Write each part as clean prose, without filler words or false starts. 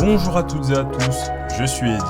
Bonjour à toutes et à tous, je suis Eddy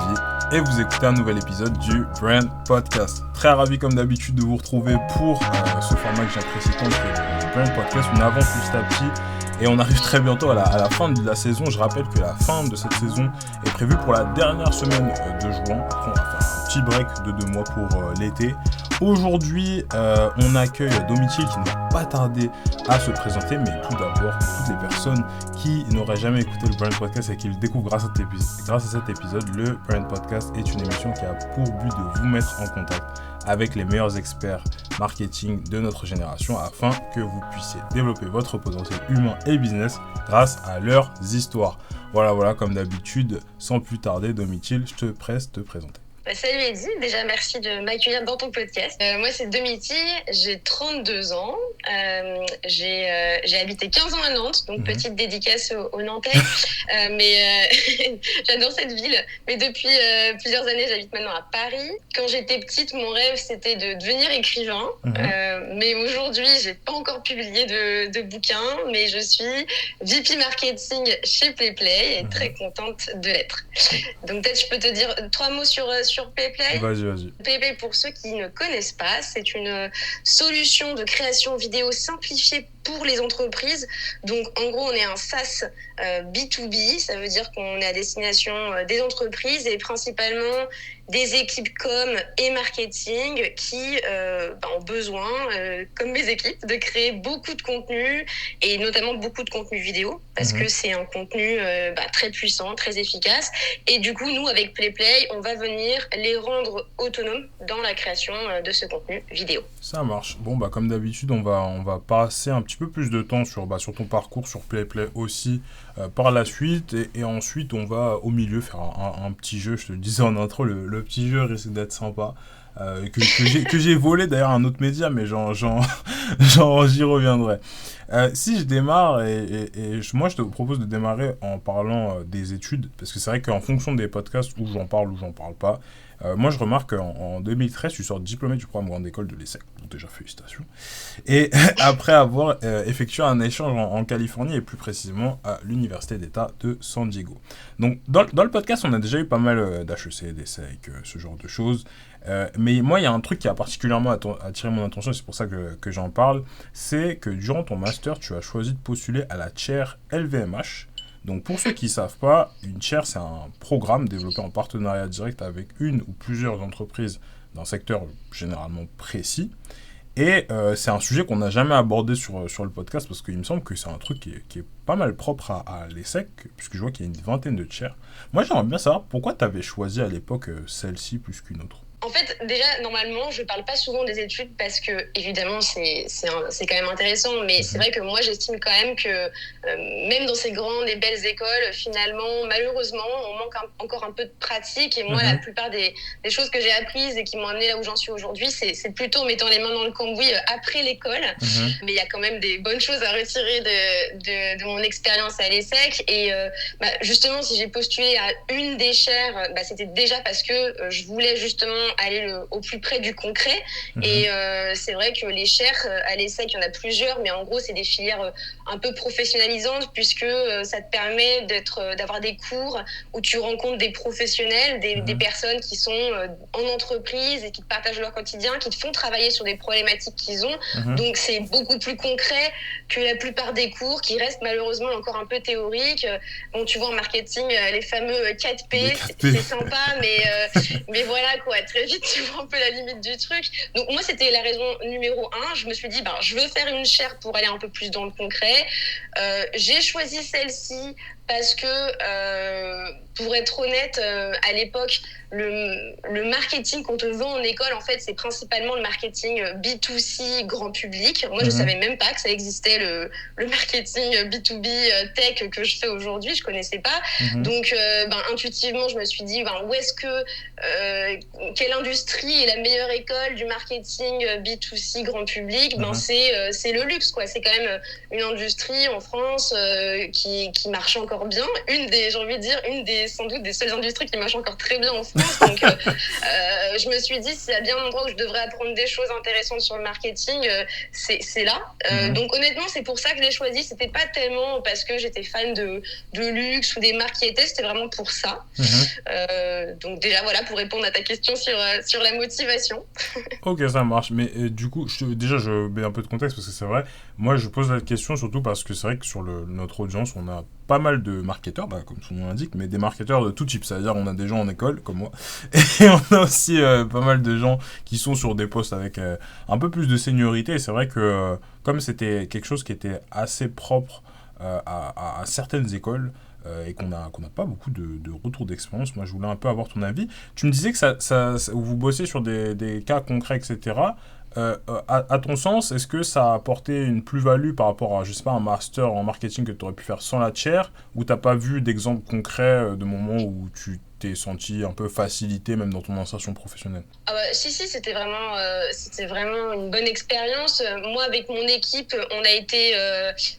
et vous écoutez un nouvel épisode du Brand Podcast. Très ravi comme d'habitude de vous retrouver pour ce format que j'apprécie tant, qui est le Brand Podcast. On avance petit à petit et on arrive très bientôt à la fin de la saison. Je rappelle que la fin de cette saison est prévue pour la dernière semaine de juin. Après, on va faire un petit break de 2 mois pour l'été. Aujourd'hui, on accueille Domitil qui n'a pas tardé à se présenter, mais tout d'abord, pour toutes les personnes qui n'auraient jamais écouté le Brand Podcast et qui le découvrent grâce à cet épisode, le Brand Podcast est une émission qui a pour but de vous mettre en contact avec les meilleurs experts marketing de notre génération afin que vous puissiez développer votre potentiel humain et business grâce à leurs histoires. Voilà, comme d'habitude, sans plus tarder, Domitil, je te presse te présenter. Salut Eddy, déjà merci de m'accueillir dans ton podcast. Moi c'est Domitil, j'ai 32 ans, j'ai habité 15 ans à Nantes, donc petite dédicace aux Nantais, mais j'adore cette ville. Mais depuis plusieurs années j'habite maintenant à Paris. Quand j'étais petite, mon rêve c'était de devenir écrivain, mais aujourd'hui j'ai pas encore publié de bouquin, mais je suis VP Marketing chez PlayPlay et très contente de l'être. Donc peut-être je peux te dire 3 mots sur PlayPlay. Vas-y. PlayPlay, pour ceux qui ne connaissent pas, c'est une solution de création vidéo simplifiée pour les entreprises. Donc, en gros, on est un SaaS B2B. Ça veut dire qu'on est à destination des entreprises et principalement des équipes com et marketing qui ont besoin, comme mes équipes, de créer beaucoup de contenu et notamment beaucoup de contenu vidéo parce que c'est un contenu très puissant, très efficace. Et du coup, nous, avec PlayPlay, on va venir les rendre autonomes dans la création de ce contenu vidéo. Ça marche. Bon, comme d'habitude, on va passer un petit peu plus de temps sur ton parcours sur PlayPlay aussi par la suite. Et ensuite, on va au milieu faire un petit jeu. Je te le disais en intro, le petit jeu risque d'être sympa. Que j'ai volé d'ailleurs à un autre média, mais j'y reviendrai. Si je démarre, moi je te propose de démarrer en parlant des études, parce que c'est vrai qu'en fonction des podcasts où j'en parle ou j'en parle pas, moi je remarque qu'en 2013 tu sors diplômé du programme Grande École de l'ESSEC, donc déjà félicitations, et après avoir effectué un échange en Californie et plus précisément à l'Université d'État de San Diego. Donc dans le podcast on a déjà eu pas mal d'HEC, d'ESSEC, ce genre de choses. Mais moi, il y a un truc qui a particulièrement attiré mon attention, c'est pour ça que j'en parle, c'est que durant ton master, tu as choisi de postuler à la chaire LVMH. Donc pour ceux qui ne savent pas, une chaire, c'est un programme développé en partenariat direct avec une ou plusieurs entreprises d'un secteur généralement précis. Et c'est un sujet qu'on n'a jamais abordé sur le podcast parce qu'il me semble que c'est un truc qui est pas mal propre à l'ESSEC, puisque je vois qu'il y a une vingtaine de chaires. Moi, j'aimerais bien savoir pourquoi tu avais choisi à l'époque celle-ci plus qu'une autre. En fait, déjà, normalement, je parle pas souvent des études parce que, évidemment, c'est quand même intéressant, mais c'est vrai que moi, j'estime quand même que même dans ces grandes et belles écoles, finalement, malheureusement, on manque encore un peu de pratique. Et moi, la plupart des choses que j'ai apprises et qui m'ont amené là où j'en suis aujourd'hui, c'est plutôt en mettant les mains dans le cambouis après l'école. Mais il y a quand même des bonnes choses à retirer de mon expérience à l'ESSEC. Et justement, si j'ai postulé à une des chaires, c'était déjà parce que je voulais justement aller au plus près du concret. Et c'est vrai que les chaires à l'ESSEC, il y en a plusieurs, mais en gros, c'est des filières un peu professionnalisantes puisque ça te permet d'avoir des cours où tu rencontres des professionnels, des personnes qui sont en entreprise et qui te partagent leur quotidien, qui te font travailler sur des problématiques qu'ils ont. Donc, c'est beaucoup plus concret que la plupart des cours qui restent malheureusement encore un peu théoriques. Bon, tu vois, en marketing, les fameux 4P, c'est sympa, mais voilà, quoi. Très vite, tu vois un peu la limite du truc. Donc, moi, c'était la raison numéro 1. Je me suis dit, je veux faire une chaire pour aller un peu plus dans le concret. J'ai choisi celle-ci parce que, pour être honnête, à l'époque, le marketing qu'on te vend en école, en fait, c'est principalement le marketing B2C grand public. Moi, je savais même pas que ça existait, le marketing B2B tech que je fais aujourd'hui. Je connaissais pas. Donc, intuitivement, je me suis dit, où est-ce que, quelle industrie est la meilleure école du marketing B2C grand public? C'est le luxe, quoi. C'est quand même une industrie en France qui marche encore encore bien. J'ai envie de dire, sans doute des seules industries qui marchent encore très bien en France. Donc, je me suis dit, s'il y a bien un endroit où je devrais apprendre des choses intéressantes sur le marketing, c'est là. Donc, honnêtement, c'est pour ça que je l'ai choisi. C'était pas tellement parce que j'étais fan de luxe ou des marques qui étaient, c'était vraiment pour ça. Donc, déjà, voilà, pour répondre à ta question sur la motivation. Ok, ça marche. Mais du coup, déjà, je mets un peu de contexte parce que c'est vrai. Moi, je pose la question surtout parce que c'est vrai que sur notre audience, on a pas mal de marketeurs, comme son nom l'indique, mais des marketeurs de tout type. C'est-à-dire, on a des gens en école, comme moi, et on a aussi pas mal de gens qui sont sur des postes avec un peu plus de seniorité. Et c'est vrai que comme c'était quelque chose qui était assez propre à certaines écoles, et qu'on n'a pas beaucoup de retours d'expérience. Moi, je voulais un peu avoir ton avis. Tu me disais que vous bossez sur des cas concrets, etc. À ton sens, est-ce que ça a apporté une plus-value par rapport à, je sais pas, un master en marketing que tu aurais pu faire sans la chaire, ou t'as pas vu d'exemple concret de moments où tu t'es senti un peu facilité, même dans ton insertion professionnelle? Ah bah, si, c'était vraiment une bonne expérience. Moi, avec mon équipe, on a été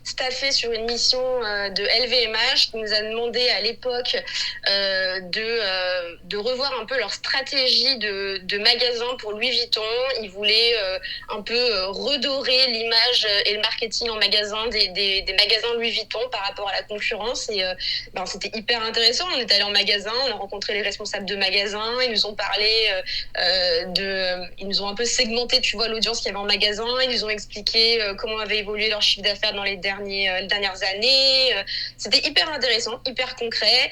staffé sur une mission de LVMH qui nous a demandé à l'époque de revoir un peu leur stratégie de magasin pour Louis Vuitton. Ils voulaient un peu redorer l'image et le marketing en magasin des magasins Louis Vuitton par rapport à la concurrence. Et c'était hyper intéressant. On est allé en magasin, on a rencontré les responsables de magasin, ils nous ont parlé ils nous ont un peu segmenté, tu vois, l'audience qu'il y avait en magasin. Ils nous ont expliqué comment avait évolué leur chiffre d'affaires dans les dernières années. C'était hyper intéressant, hyper concret.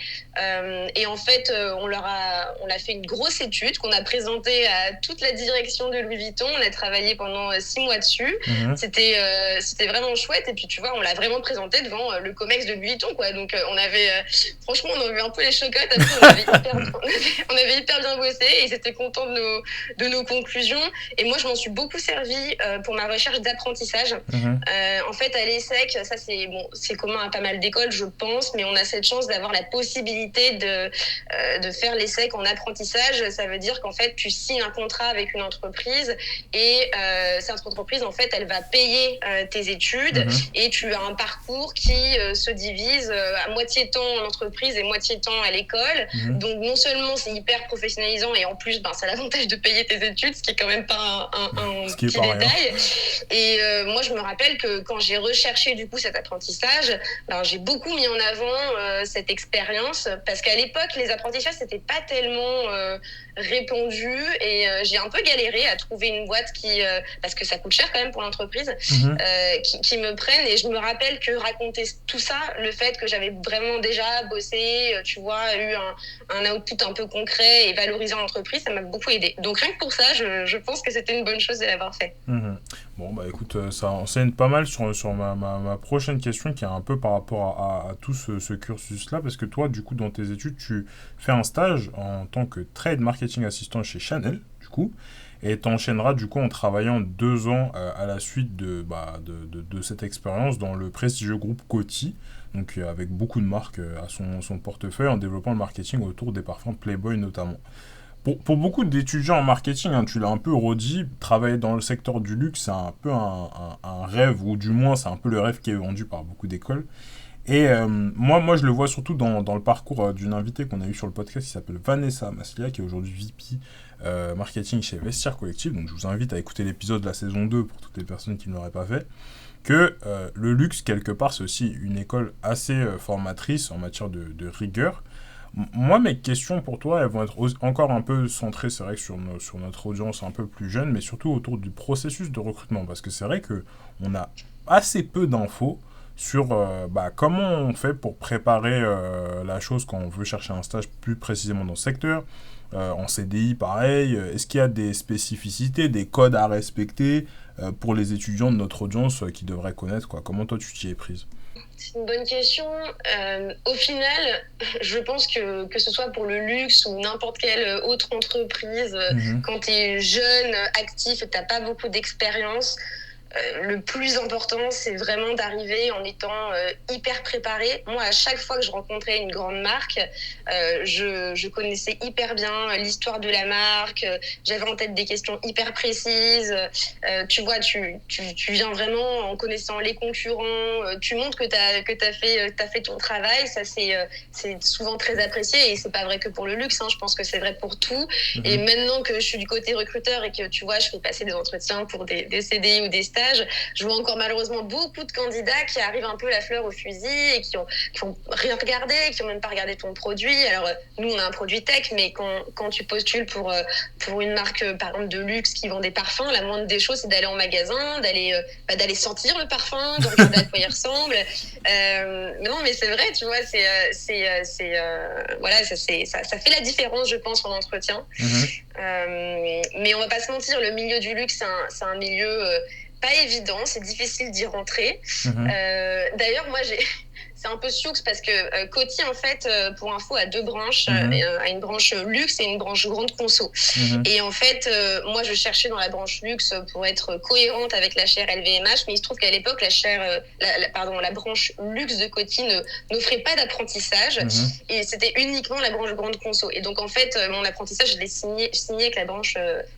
Et en fait, on a fait une grosse étude qu'on a présentée à toute la direction de Louis Vuitton. On a travaillé pendant 6 mois dessus. C'était vraiment chouette. Et puis, tu vois, on l'a vraiment présenté devant le COMEX de Louis Vuitton, quoi. Donc, franchement, on avait un peu les chocottes. Après, on avait hyper bien bossé et ils étaient contents de nos conclusions. Et moi, je m'en suis beaucoup servi pour ma recherche d'apprentissage. En fait, à l'ESSEC, ça c'est commun à pas mal d'écoles, je pense, mais on a cette chance d'avoir la possibilité de faire l'ESSEC en apprentissage. Ça veut dire qu'en fait, tu signes un contrat avec une entreprise et cette entreprise, en fait, elle va payer tes études et tu as un parcours qui se divise à moitié temps en entreprise et moitié temps à l'école. Donc, non seulement c'est hyper professionnalisant et en plus, ça a l'avantage de payer tes études, ce qui est quand même pas un petit détail. Et moi, je me rappelle que quand j'ai recherché du coup cet apprentissage, j'ai beaucoup mis en avant cette expérience parce qu'à l'époque, les apprentissages, c'était pas tellement répandu et j'ai un peu galéré à trouver une boîte parce que ça coûte cher quand même pour l'entreprise, qui me prenne. Et je me rappelle que raconter tout ça, le fait que j'avais vraiment déjà bossé, tu vois, eu un output un peu concret et valorisé en entreprise, ça m'a beaucoup aidé. Donc rien que pour ça, je pense que c'était une bonne chose de l'avoir fait. Bon, écoute, ça enseigne pas mal sur ma prochaine question qui est un peu par rapport à tout ce cursus-là, parce que toi, du coup, dans tes études, tu fais un stage en tant que trade marketing assistant chez Chanel, du coup, et tu enchaîneras, du coup, en travaillant 2 ans à la suite de cette expérience dans le prestigieux groupe Coty, donc avec beaucoup de marques à son portefeuille, en développant le marketing autour des parfums Playboy notamment. Pour beaucoup d'étudiants en marketing, tu l'as un peu redit, travailler dans le secteur du luxe, c'est un peu un rêve, ou du moins c'est un peu le rêve qui est vendu par beaucoup d'écoles. Et moi, je le vois surtout dans le parcours d'une invitée qu'on a eue sur le podcast qui s'appelle Vanessa Maslia, qui est aujourd'hui VP marketing chez Vestiaire Collective. Donc je vous invite à écouter l'épisode de la saison 2 pour toutes les personnes qui ne l'auraient pas fait. Que le luxe, quelque part, c'est aussi une école assez formatrice en matière de rigueur. Moi, mes questions pour toi, elles vont être encore un peu centrées, c'est vrai, que sur notre audience un peu plus jeune, mais surtout autour du processus de recrutement. Parce que c'est vrai qu'on a assez peu d'infos sur comment on fait pour préparer la chose quand on veut chercher un stage plus précisément dans ce secteur. En CDI, pareil. Est-ce qu'il y a des spécificités, des codes à respecter pour les étudiants de notre audience qui devraient connaître, quoi? Comment toi, tu t'y es prise? C'est une bonne question. Au final, je pense que ce soit pour le luxe ou n'importe quelle autre entreprise, quand tu es jeune, actif et que tu n'as pas beaucoup d'expérience, le plus important, c'est vraiment d'arriver en étant hyper préparé. Moi, à chaque fois que je rencontrais une grande marque, je connaissais hyper bien l'histoire de la marque, j'avais en tête des questions hyper précises. Tu vois, tu viens vraiment en connaissant les concurrents, tu montres que t'as fait ton travail. Ça, c'est souvent très apprécié, et c'est pas vrai que pour le luxe, hein, je pense que c'est vrai pour tout. Et maintenant que je suis du côté recruteur et que tu vois, je fais passer des entretiens pour des CDI ou des stages, je vois encore malheureusement beaucoup de candidats qui arrivent un peu la fleur au fusil et qui ont rien regardé, qui ont même pas regardé ton produit. Alors nous, on a un produit tech, mais quand tu postules pour une marque, par exemple de luxe qui vend des parfums, la moindre des choses, c'est d'aller en magasin, d'aller sentir le parfum, de regarder à quoi il ressemble. Mais non, mais c'est vrai, tu vois, voilà, ça fait la différence, je pense, en entretien. Mais on va pas se mentir, le milieu du luxe, c'est un milieu pas évident, c'est difficile d'y rentrer. D'ailleurs, moi, c'est un peu sioux parce que Coty, en fait, pour info, a deux branches, a une branche luxe et une branche grande conso. Et en fait, moi, je cherchais dans la branche luxe pour être cohérente avec la chaire LVMH, mais il se trouve qu'à l'époque, la branche luxe de Coty n'offrait pas d'apprentissage, et c'était uniquement la branche grande conso. Et donc, en fait, mon apprentissage, je l'ai signé avec la branche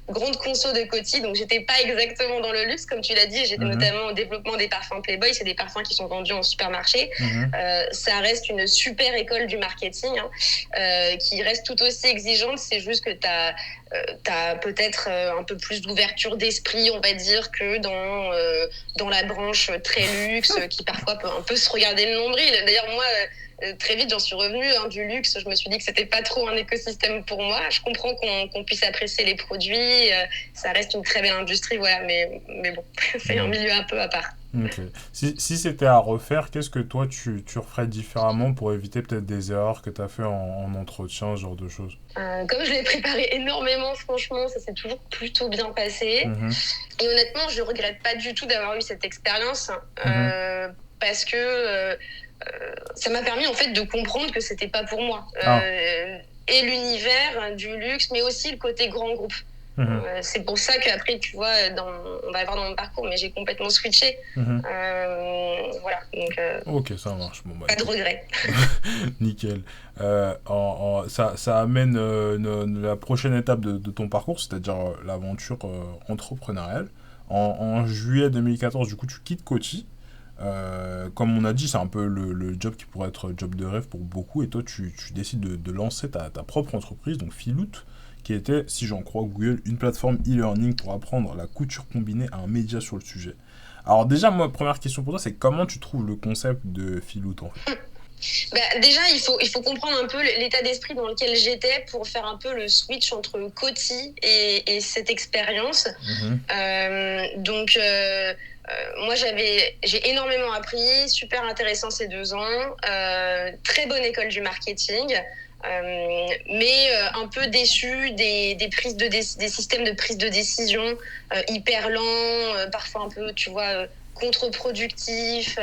grande conso de Coty, donc j'étais pas exactement dans le luxe, comme tu l'as dit. J'étais notamment au développement des parfums Playboy. C'est des parfums qui sont vendus en supermarché. Ça reste une super école du marketing, hein, qui reste tout aussi exigeante. C'est juste que t'as peut-être un peu plus d'ouverture d'esprit, on va dire, que dans la branche très luxe, qui parfois peut un peu se regarder le nombril. D'ailleurs, moi, très vite, j'en suis revenue, hein, du luxe. Je me suis dit que c'était pas trop un écosystème pour moi. Je comprends qu'on puisse apprécier les produits. Ça reste une très belle industrie, voilà. Mais bon, c'est un milieu un peu à part. Ok. Si c'était à refaire, qu'est-ce que toi tu referais différemment pour éviter peut-être des erreurs que tu as fait en entretien, ce genre de choses? Comme je l'ai préparé énormément, franchement, ça s'est toujours plutôt bien passé. Et honnêtement, je regrette pas du tout d'avoir eu cette expérience, parce que ça m'a permis en fait de comprendre que c'était pas pour moi. Et l'univers du luxe, mais aussi le côté grand groupe. C'est pour ça qu'après, tu vois, on va voir dans mon parcours, mais j'ai complètement switché. Voilà. Donc, ok, ça marche. Bon, bah, pas de regret. Nickel. Ça amène la prochaine étape de ton parcours, c'est-à-dire l'aventure entrepreneuriale. En juillet 2014, du coup, tu quittes Coty. Comme on a dit, c'est un peu le job qui pourrait être job de rêve pour beaucoup, et toi tu décides de lancer ta propre entreprise, donc Filoot, qui était, si j'en crois Google, une plateforme e-learning pour apprendre la couture combinée à un média sur le sujet. Alors déjà, moi, première question pour toi, c'est comment tu trouves le concept de Filoot en fait? Déjà, il faut comprendre un peu l'état d'esprit dans lequel j'étais pour faire un peu le switch entre Coty et cette expérience. Donc, moi, j'ai énormément appris, super intéressant ces 2 ans, très bonne école du marketing, mais un peu déçue des systèmes de prise de décision hyper lents, parfois un peu, tu vois, contre-productifs.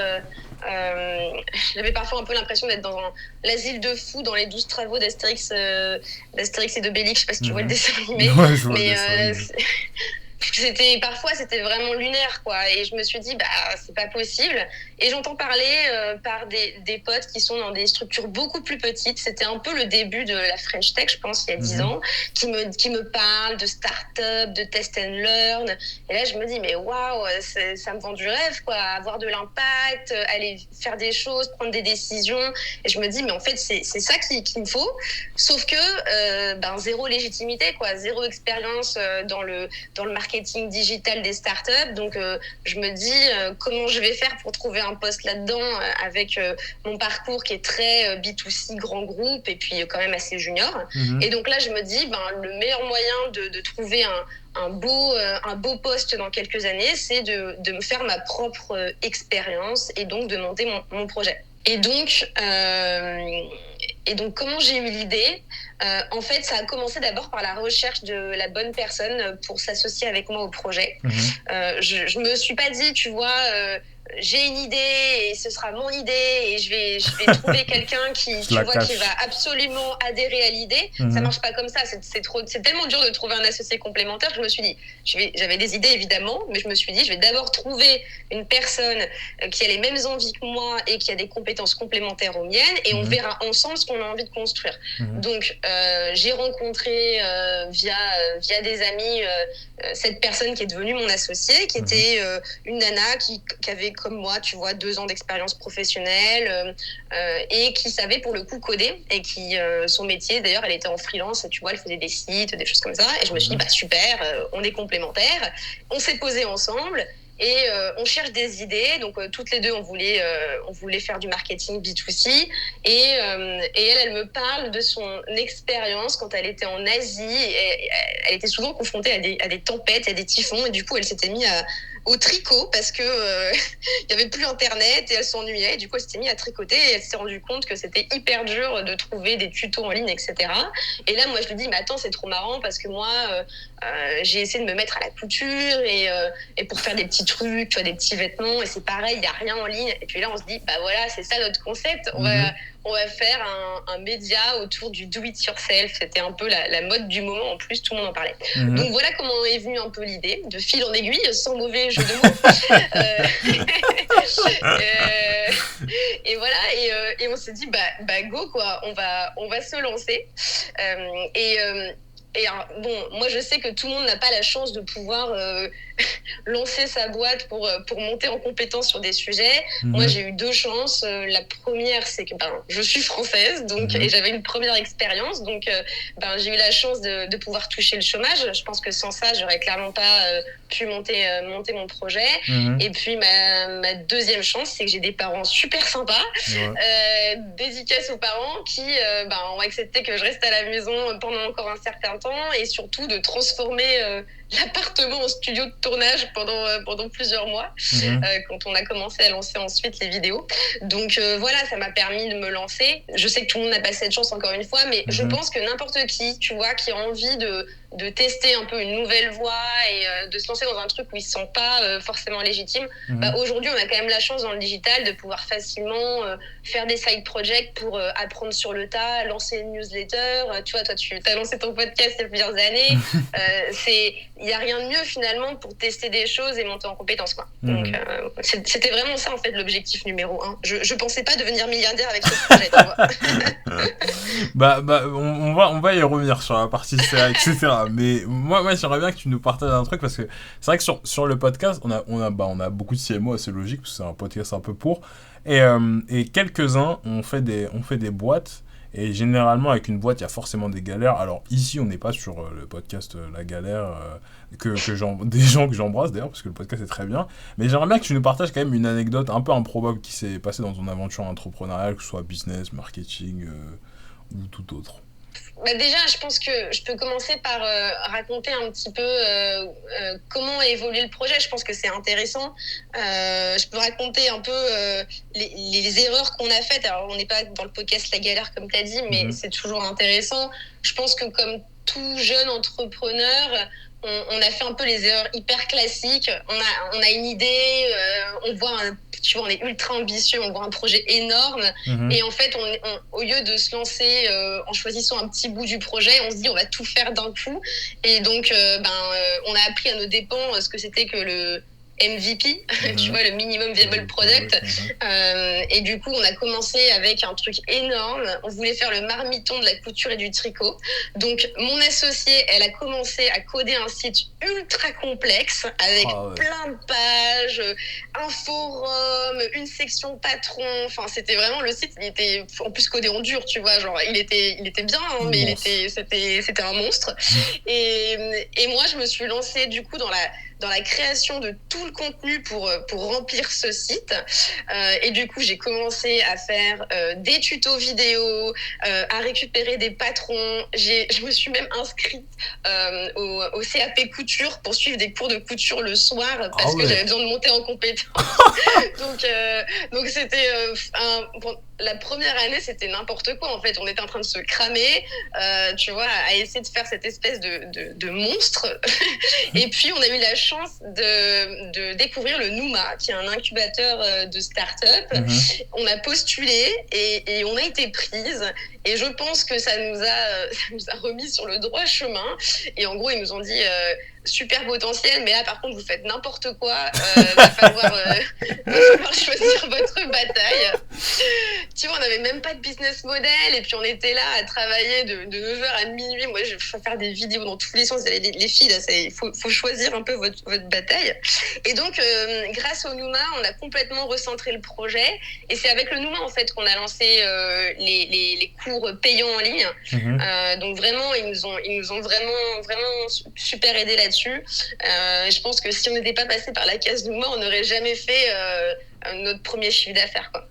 J'avais parfois un peu l'impression d'être dans l'asile de fous dans les 12 travaux d'Astérix et d'Obélix. Je sais pas si tu vois le dessin animé. Ouais, je vois le dessin animé. Parfois c'était vraiment lunaire, quoi, et je me suis dit c'est pas possible. Et j'entends parler par des potes qui sont dans des structures beaucoup plus petites. C'était un peu le début de la French Tech, je pense, il y a 10 ans, qui me parlent de start-up, de test and learn. Et là je me dis mais waouh, ça me vend du rêve, quoi, avoir de l'impact, aller faire des choses, prendre des décisions. Et je me dis mais en fait c'est ça qu'il me faut, sauf que zéro légitimité, quoi, zéro expérience dans le marketing digital des startups. Donc, je me dis comment je vais faire pour trouver un poste là-dedans avec mon parcours qui est très B2C, grand groupe, et puis quand même assez junior. Et donc là, je me dis, le meilleur moyen de trouver un beau poste dans quelques années, c'est de me faire ma propre expérience et donc de monter mon projet. Et donc, comment j'ai eu l'idée ? En fait, ça a commencé d'abord par la recherche de la bonne personne pour s'associer avec moi au projet. Je me suis pas dit, tu vois, j'ai une idée et ce sera mon idée et je vais trouver quelqu'un qui va absolument adhérer à l'idée. Ça marche pas comme ça. C'est tellement dur de trouver un associé complémentaire que je me suis dit, j'avais des idées évidemment, mais je me suis dit, je vais d'abord trouver une personne qui a les mêmes envies que moi et qui a des compétences complémentaires aux miennes, et on verra ensemble ce qu'on a envie de construire. Donc, j'ai rencontré via des amis cette personne qui est devenue mon associée, qui était une nana qui avait, comme moi, tu vois, 2 ans d'expérience professionnelle et qui savait pour le coup coder, et qui, son métier, d'ailleurs, elle était en freelance, tu vois, elle faisait des sites, des choses comme ça, et je me suis dit, bah super, on est complémentaires, on s'est posé ensemble, et on cherche des idées. Donc toutes les deux on voulait faire du marketing B2C, et elle me parle de son expérience quand elle était en Asie, et elle était souvent confrontée à des tempêtes, à des typhons, et du coup elle s'était mise au tricot parce que il y avait plus internet et elle s'ennuyait, et du coup elle s'était mise à tricoter, et elle s'est rendue compte que c'était hyper dur de trouver des tutos en ligne, etc. Et là moi je lui dis, mais attends, c'est trop marrant parce que moi j'ai essayé de me mettre à la couture et pour faire des petits trucs, tu vois, des petits vêtements, et c'est pareil, il n'y a rien en ligne. Et puis là on se dit, bah voilà, c'est ça notre concept, on va faire un média autour du do it yourself. C'était un peu la mode du moment, en plus tout le monde en parlait. Donc voilà comment est venue un peu l'idée, de fil en aiguille, sans mauvais jeu de mots. Et voilà, et on s'est dit, bah go quoi, on va se lancer. Et alors, bon, moi je sais que tout le monde n'a pas la chance de pouvoir lancer sa boîte pour monter en compétence sur des sujets. Moi j'ai eu 2 chances. La première, c'est que je suis française, donc, et j'avais une première expérience, donc j'ai eu la chance de pouvoir toucher le chômage. Je pense que sans ça, j'aurais clairement pas pu monter mon projet. Et puis ma deuxième chance, c'est que j'ai des parents super sympas. Dédicace aux parents qui ont accepté que je reste à la maison pendant encore un certain temps, et surtout de transformer l'appartement en studio de tournage pendant plusieurs mois, quand on a commencé à lancer ensuite les vidéos. Donc voilà, ça m'a permis de me lancer. Je sais que tout le monde n'a pas cette chance, encore une fois, mais je pense que n'importe qui, tu vois, qui a envie de tester un peu une nouvelle voie et de se lancer dans un truc où il se sent pas forcément légitime, aujourd'hui on a quand même la chance dans le digital de pouvoir facilement faire des side projects pour apprendre sur le tas, lancer une newsletter. Tu vois, toi tu as lancé ton podcast il y a plusieurs années. Il n'y a rien de mieux finalement pour tester des choses et monter en compétences, quoi. Donc c'était vraiment ça en fait l'objectif numéro 1. Je pensais pas devenir milliardaire avec ce projet, tu vois. On va y revenir sur la partie CA, etc. Mais moi j'aimerais bien que tu nous partages un truc, parce que c'est vrai que sur le podcast on a beaucoup de CMO, assez logique parce que c'est un podcast un peu pour, et quelques-uns on fait des boîtes. Et généralement, avec une boîte, il y a forcément des galères. Alors ici, on n'est pas sur le podcast La Galère, des gens que j'embrasse d'ailleurs, parce que le podcast est très bien. Mais j'aimerais bien que tu nous partages quand même une anecdote un peu improbable qui s'est passée dans ton aventure entrepreneuriale, que ce soit business, marketing ou tout autre. Déjà, je pense que je peux commencer par raconter un petit peu comment a évolué le projet. Je pense que c'est intéressant. Je peux raconter un peu les erreurs qu'on a faites. Alors, on n'est pas dans le podcast La Galère, comme tu as dit, mais c'est toujours intéressant. Je pense que comme tout jeune entrepreneur, on a fait un peu les erreurs hyper classiques. On a une idée, on voit tu vois, on est ultra ambitieux, on voit un projet énorme, et en fait, au lieu de se lancer en choisissant un petit bout du projet, on se dit on va tout faire d'un coup, et donc on a appris à nos dépens ce que c'était que le MVP, tu vois, le minimum viable product. Et du coup, on a commencé avec un truc énorme. On voulait faire le marmiton de la couture et du tricot. Donc, mon associée, elle a commencé à coder un site ultra complexe avec plein de pages, un forum, une section patron. Enfin, c'était vraiment le site. Il était en plus codé en dur, tu vois. Genre, il était bien, hein, mais c'était un monstre. Et moi, je me suis lancée du coup dans la création de tout le contenu pour remplir ce site. Et du coup, j'ai commencé à faire des tutos vidéo, à récupérer des patrons. Je me suis même inscrite au CAP couture pour suivre des cours de couture le soir parce que j'avais besoin de monter en compétence. Donc c'était la première année, c'était n'importe quoi. En fait, on était en train de se cramer, tu vois, à essayer de faire cette espèce de monstre. Et puis, on a eu la chance de découvrir le Nouma, qui est un incubateur de start-up. On a postulé et on a été prise. Et je pense que ça nous a remis sur le droit chemin. Et en gros, ils nous ont dit super potentiel, mais là, par contre, vous faites n'importe quoi. Va falloir choisir votre bataille. Tu vois, on n'avait même pas de business model. Et puis, on était là à travailler de 9h à minuit. Moi, je vais faire des vidéos dans tous les sens. Les filles, là, il faut choisir un peu votre bataille. Et donc, grâce au Nouma, on a complètement recentré le projet. Et c'est avec le Nouma, en fait, qu'on a lancé les cours payants en ligne. Donc, vraiment, ils nous ont vraiment super aidés là-dessus. Je pense que si on n'était pas passé par la case Nouma, on n'aurait jamais fait notre premier chiffre d'affaires, quoi.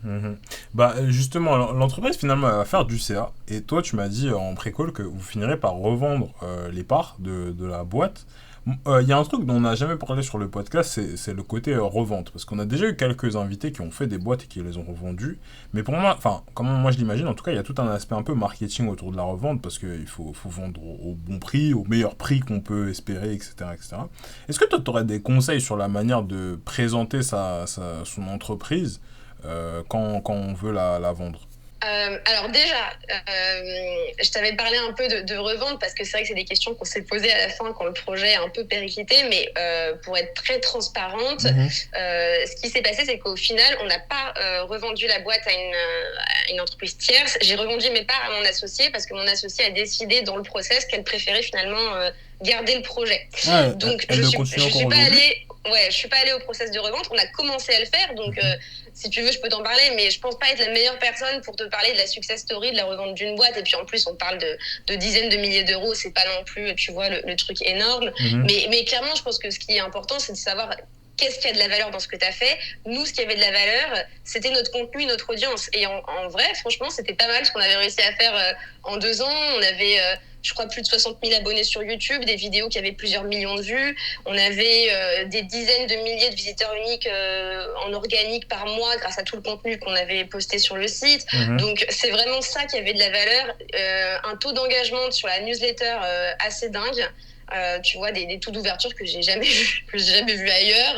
Bah justement, l'entreprise finalement elle va faire du CA et toi tu m'as dit en pré-call que vous finirez par revendre les parts de la boîte. Il y a un truc dont on n'a jamais parlé sur le podcast, c'est le côté revente. Parce qu'on a déjà eu quelques invités qui ont fait des boîtes et qui les ont revendues. Mais pour moi, enfin, comment moi je l'imagine, en tout cas, il y a tout un aspect un peu marketing autour de la revente parce qu'il faut vendre au bon prix, au meilleur prix qu'on peut espérer, etc. etc. Est-ce que toi, tu aurais des conseils sur la manière de présenter son entreprise quand on veut la vendre ? Alors déjà, je t'avais parlé un peu de revente parce que c'est vrai que c'est des questions qu'on s'est posées à la fin quand le projet a un peu périclité, mais pour être très transparente, ce qui s'est passé, c'est qu'au final, on n'a pas revendu la boîte à une entreprise tierce. J'ai revendu mes parts à mon associé parce que mon associé a décidé dans le process qu'elle préférait finalement garder le projet. Ouais, donc je suis pas allée au process de revente. On a commencé à le faire, donc si tu veux, je peux t'en parler, mais je pense pas être la meilleure personne pour te parler de la success story de la revente d'une boîte. Et puis en plus, on parle de dizaines de milliers d'euros, c'est pas non plus, tu vois, le truc énorme. Mais clairement, je pense que ce qui est important, c'est de savoir qu'est-ce qui a de la valeur dans ce que tu as fait. Nous, ce qui avait de la valeur, c'était notre contenu, notre audience. Et en vrai, franchement, c'était pas mal ce qu'on avait réussi à faire en 2 ans. On avait, je crois, plus de 60 000 abonnés sur YouTube, des vidéos qui avaient plusieurs millions de vues. On avait des dizaines de milliers de visiteurs uniques en organique par mois grâce à tout le contenu qu'on avait posté sur le site. Donc, c'est vraiment ça qui avait de la valeur. Un taux d'engagement sur la newsletter assez dingue. Tu vois, des taux d'ouverture que j'ai jamais vu ailleurs.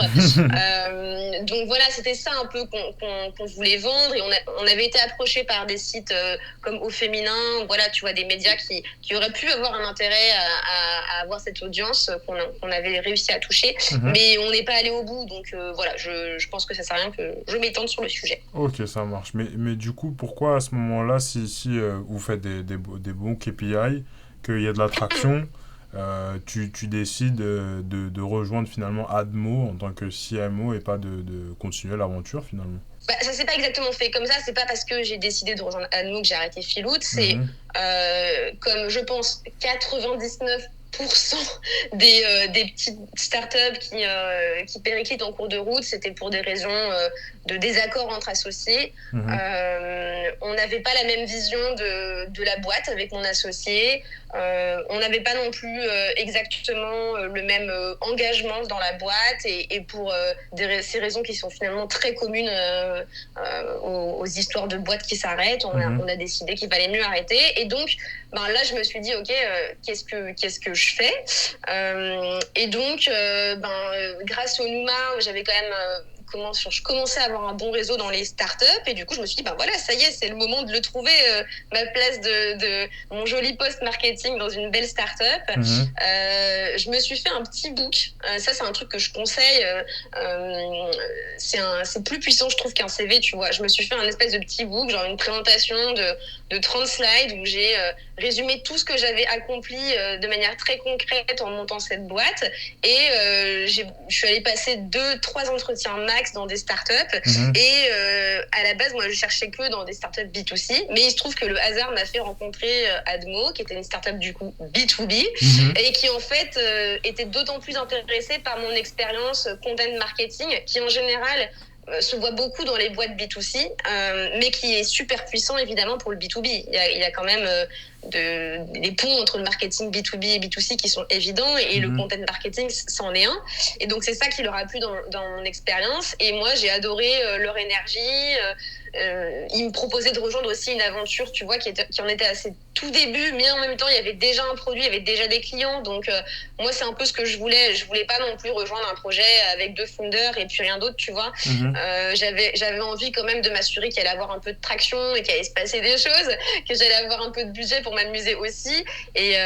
Donc voilà, c'était ça un peu qu'on voulait vendre. Et on avait été approché par des sites comme Au Féminin, voilà, tu vois, des médias qui auraient pu avoir un intérêt à avoir cette audience qu'on avait réussi à toucher. Mais on n'est pas allé au bout. Donc voilà, je pense que ça sert à rien que je m'étende sur le sujet. Ok, ça marche. Mais du coup, pourquoi à ce moment-là, si vous faites des bons KPI, qu'il y a de l'attraction, tu décides de rejoindre finalement Admo en tant que CMO et pas de continuer l'aventure finalement? Bah, ça s'est pas exactement fait comme ça. C'est pas parce que j'ai décidé de rejoindre Admo que j'ai arrêté Filoute. C'est comme je pense 99% des petites startups qui périclitent en cours de route, c'était pour des raisons de désaccord entre associés. On n'avait pas la même vision de la boîte avec mon associé. On n'avait pas non plus exactement le même engagement dans la boîte et pour ces raisons qui sont finalement très communes aux histoires de boîtes qui s'arrêtent, on a décidé qu'il valait mieux arrêter. Et donc, là, je me suis dit, ok, qu'est-ce que je fais et donc, grâce au Nouma, j'avais quand même je commençais à avoir un bon réseau dans les startups et du coup je me suis dit voilà, ça y est, c'est le moment de le trouver, ma place de mon joli post marketing dans une belle startup. Je me suis fait un petit book, ça c'est un truc que je conseille, c'est plus puissant je trouve qu'un CV, tu vois. Je me suis fait un espèce de petit book, genre une présentation de 30 slides où j'ai résumé tout ce que j'avais accompli de manière très concrète en montant cette boîte et je suis allée passer 2-3 entretiens max dans des startups et à la base moi je cherchais que dans des startups B2C, mais il se trouve que le hasard m'a fait rencontrer Admo qui était une startup du coup B2B et qui en fait était d'autant plus intéressée par mon expérience content marketing qui en général se voit beaucoup dans les boîtes B2C, mais qui est super puissant évidemment pour le B2B. Il y a quand même des ponts entre le marketing B2B et B2C qui sont évidents et le content marketing, c'en est un. Et donc, c'est ça qui leur a plu dans mon expérience. Et moi, j'ai adoré leur énergie. il me proposait de rejoindre aussi une aventure, tu vois, qui en était à ses tout débuts, mais en même temps, il y avait déjà un produit, il y avait déjà des clients. Donc, moi, c'est un peu ce que je voulais. Je voulais pas non plus rejoindre un projet avec 2 founders et puis rien d'autre, tu vois. J'avais envie quand même de m'assurer qu'il allait avoir un peu de traction et qu'il allait se passer des choses, que j'allais avoir un peu de budget pour m'amuser aussi. Et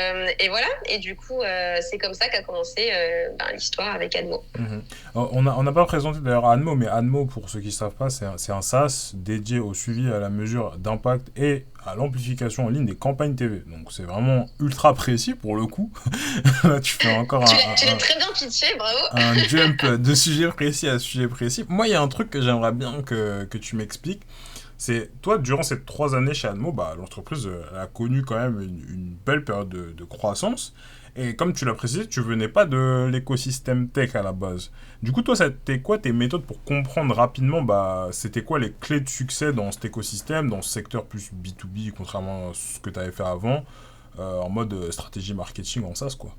voilà. Et du coup, c'est comme ça qu'a commencé l'histoire avec Admo. On n'a pas présenté d'ailleurs Admo, mais Admo, pour ceux qui ne savent pas, c'est un SaaS dédié au suivi, à la mesure d'impact et à l'amplification en ligne des campagnes TV. Donc c'est vraiment ultra précis pour le coup. Là, tu fais encore tu l'as très bien pitché, bravo. Un jump de sujet précis à sujet précis. Moi, il y a un truc que j'aimerais bien que tu m'expliques. C'est, toi, durant ces 3 années chez Admo, l'entreprise a connu quand même une belle période de croissance. Et comme tu l'as précisé, tu venais pas de l'écosystème tech à la base. Du coup, toi, c'était quoi tes méthodes pour comprendre rapidement, c'était quoi les clés de succès dans cet écosystème, dans ce secteur plus B2B, contrairement à ce que tu avais fait avant, en mode stratégie marketing en SaaS, quoi.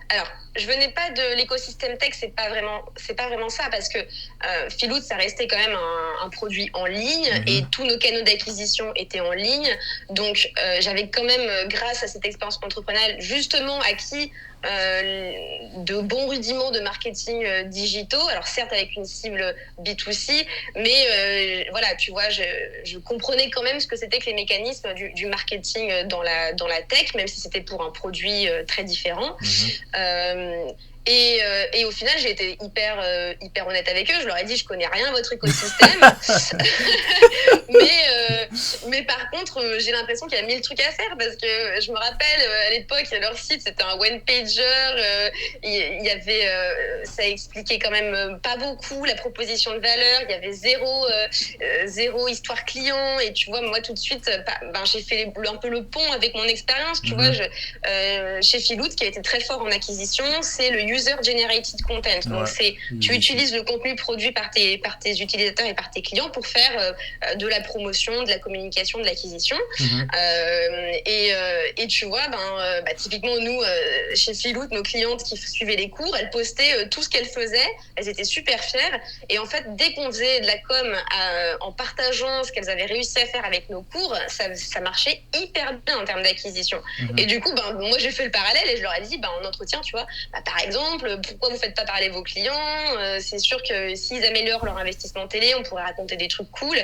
Alors, je venais pas de l'écosystème tech, c'est pas vraiment ça, parce que Philoot, ça restait quand même un produit en ligne et tous nos canaux d'acquisition étaient en ligne. Donc, j'avais quand même, grâce à cette expérience entrepreneuriale, justement acquis de bons rudiments de marketing digitaux. Alors, certes, avec une cible B2C, mais voilà, tu vois, je comprenais quand même ce que c'était que les mécanismes du marketing dans la tech, même si c'était pour un produit très différent. Et au final, j'ai été hyper honnête avec eux. Je leur ai dit, je connais rien à votre écosystème. mais par contre, j'ai l'impression qu'il y a 1000 trucs à faire parce que je me rappelle, à l'époque, leur site, c'était un one-pager. Il y avait, ça expliquait quand même pas beaucoup la proposition de valeur. Il y avait zéro histoire client. Et tu vois, moi, tout de suite, j'ai fait un peu le pont avec mon expérience. Tu vois, chez Philoot, qui a été très fort en acquisition, c'est le user-generated content. Donc, tu utilises le contenu produit par tes utilisateurs et par tes clients pour faire de la promotion, de la communication, de l'acquisition. Et tu vois, typiquement, nous, chez Philoot, nos clientes qui suivaient les cours, elles postaient tout ce qu'elles faisaient. Elles étaient super fières. Et en fait, dès qu'on faisait de la com en partageant ce qu'elles avaient réussi à faire avec nos cours, ça marchait hyper bien en termes d'acquisition. Et du coup, moi, j'ai fait le parallèle et je leur ai dit, en entretien, tu vois, par exemple, pourquoi vous faites pas parler vos clients ? C'est sûr que s'ils améliorent leur investissement télé, on pourrait raconter des trucs cool.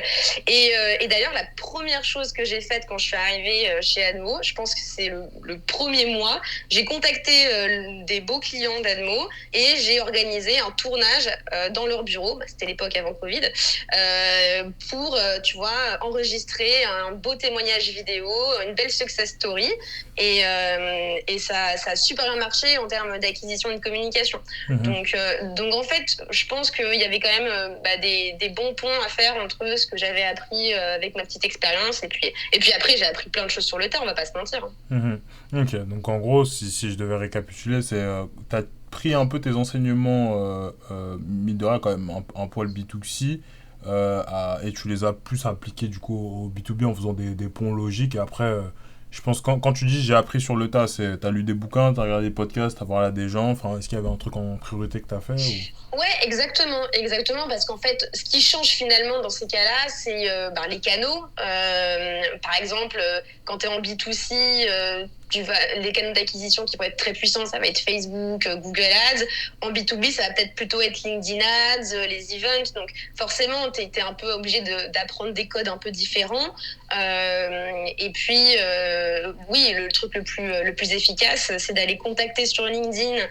Et d'ailleurs, la première chose que j'ai faite quand je suis arrivée chez Admo, je pense que c'est le premier mois, j'ai contacté des beaux clients d'Admo et j'ai organisé un tournage dans leur bureau, c'était l'époque avant Covid, pour, tu vois, enregistrer un beau témoignage vidéo, une belle success story. Et ça a super bien marché en termes d'acquisition et de communication. Donc en fait, je pense qu'il y avait quand même des bons ponts à faire entre ce que j'avais appris avec ma petite expérience et puis après, j'ai appris plein de choses sur le tas, on va pas se mentir. Ok, donc en gros, si je devais récapituler, c'est t'as pris un peu tes enseignements, mine de rien, quand même, un poil B2C, et tu les as plus appliqués du coup au B2B en faisant des ponts logiques, et après... je pense que quand tu dis j'ai appris sur le tas, t'as lu des bouquins, t'as regardé des podcasts, t'as parlé à des gens, est-ce qu'il y avait un truc en priorité que t'as fait ou... Ouais, exactement, parce qu'en fait, ce qui change finalement dans ces cas-là, c'est les canaux. Par exemple, quand t'es en B2C, les canaux d'acquisition qui vont être très puissants, ça va être Facebook, Google Ads. En B2B, ça va peut-être plutôt être LinkedIn Ads, les events. Donc forcément, t'es un peu obligé d'apprendre des codes un peu différents. Et puis, oui, le truc le plus efficace, c'est d'aller contacter sur LinkedIn.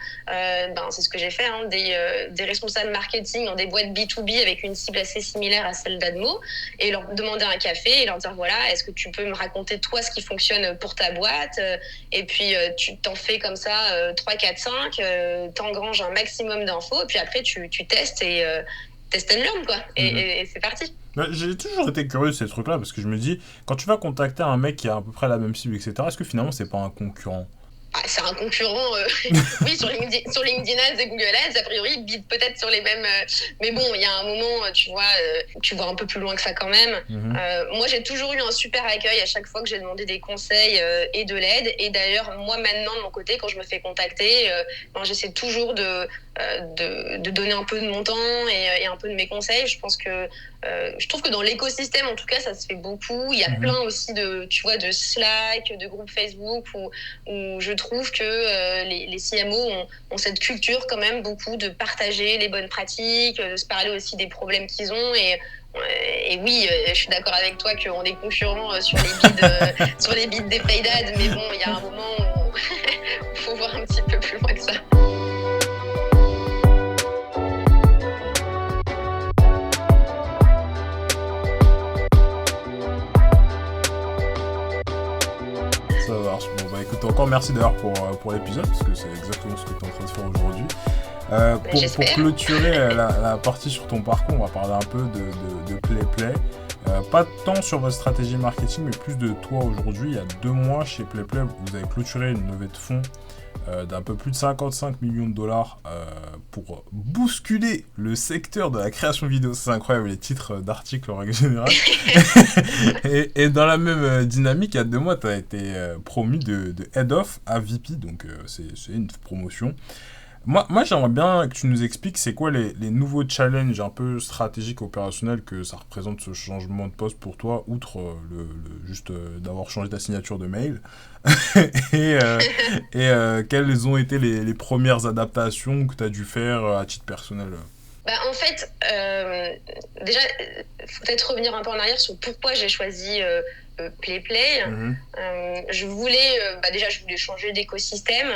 C'est ce que j'ai fait, des responsables marketing dans des boîtes B2B avec une cible assez similaire à celle d'Admo et leur demander un café et leur dire voilà, est-ce que tu peux me raconter toi ce qui fonctionne pour ta boîte, et puis tu t'en fais comme ça 3, 4, 5, t'engranges un maximum d'infos et puis après tu testes et test and learn quoi, et c'est parti. J'ai toujours été curieux de ces trucs-là parce que je me dis, quand tu vas contacter un mec qui a à peu près la même cible, etc., est-ce que finalement c'est pas un concurrent ? c'est un concurrent, oui, sur LinkedIn Ads et Google Ads, a priori, ils bident peut-être sur les mêmes. Mais bon, il y a un moment, tu vois un peu plus loin que ça quand même. Moi, j'ai toujours eu un super accueil à chaque fois que j'ai demandé des conseils et de l'aide. Et d'ailleurs, moi, maintenant, de mon côté, quand je me fais contacter, j'essaie toujours de donner un peu de mon temps et un peu de mes conseils. Je trouve que dans l'écosystème, en tout cas, ça se fait beaucoup. Il y a plein aussi de Slack, de groupes Facebook où je trouve que les CMO ont cette culture quand même beaucoup de partager les bonnes pratiques, de se parler aussi des problèmes qu'ils ont. Et oui, je suis d'accord avec toi qu'on est concurrents sur les bids des paid ads, mais bon, il y a un moment où il faut voir un petit peu plus loin que ça. Ça marche. Bon, bah écoute, encore merci d'ailleurs pour l'épisode, parce que c'est exactement ce que tu es en train de faire aujourd'hui. Pour clôturer la partie sur ton parcours, on va parler un peu de PlayPlay. Pas tant sur votre stratégie marketing, mais plus de toi aujourd'hui. Il y a 2 mois, chez PlayPlay, vous avez clôturé une levée de fonds d'un peu plus de 55 millions de dollars pour bousculer le secteur de la création vidéo. C'est incroyable, les titres d'articles en règle générale. et dans la même dynamique, il y a 2 mois, tu as été promu de Head of à VP, donc c'est une promotion. Moi, j'aimerais bien que tu nous expliques c'est quoi les nouveaux challenges un peu stratégiques, opérationnels que ça représente ce changement de poste pour toi, outre juste d'avoir changé ta signature de mail. et quelles ont été les premières adaptations que tu as dû faire à titre personnel? En fait, déjà, il faut peut-être revenir un peu en arrière sur pourquoi j'ai choisi PlayPlay. Je voulais changer d'écosystème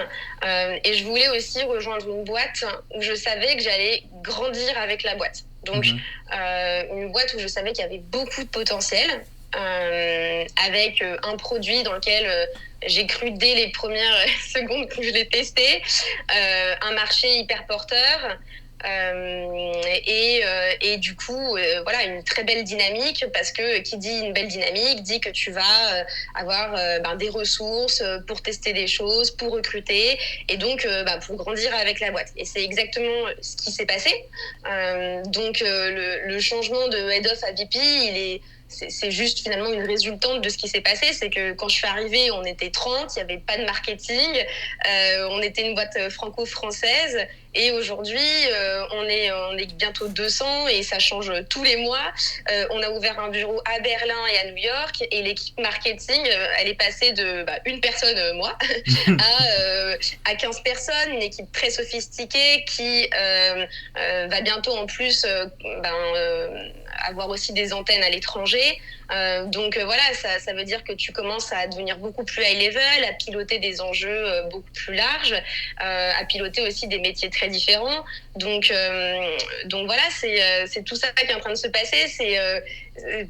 et je voulais aussi rejoindre une boîte où je savais que j'allais grandir avec la boîte. Donc, une boîte où je savais qu'il y avait beaucoup de potentiel, avec un produit dans lequel j'ai cru dès les premières secondes que je l'ai testé, un marché hyper porteur. Et du coup, voilà, une très belle dynamique, parce que qui dit une belle dynamique dit que tu vas avoir des ressources pour tester des choses, pour recruter et donc pour grandir avec la boîte. Et c'est exactement ce qui s'est passé. Donc le changement de Head of à VP, c'est juste finalement une résultante de ce qui s'est passé. C'est que quand je suis arrivée, on était 30, il n'y avait pas de marketing, on était une boîte franco-française, et aujourd'hui on est bientôt 200 et ça change tous les mois. On a ouvert un bureau à Berlin et à New York, et l'équipe marketing, elle est passée de une personne, moi, à 15 personnes, une équipe très sophistiquée qui va bientôt en plus avoir aussi des antennes à l'étranger. Donc voilà, ça veut dire que tu commences à devenir beaucoup plus high level, à piloter des enjeux beaucoup plus larges, à piloter aussi des métiers très différents. Donc voilà, c'est tout ça qui est en train de se passer.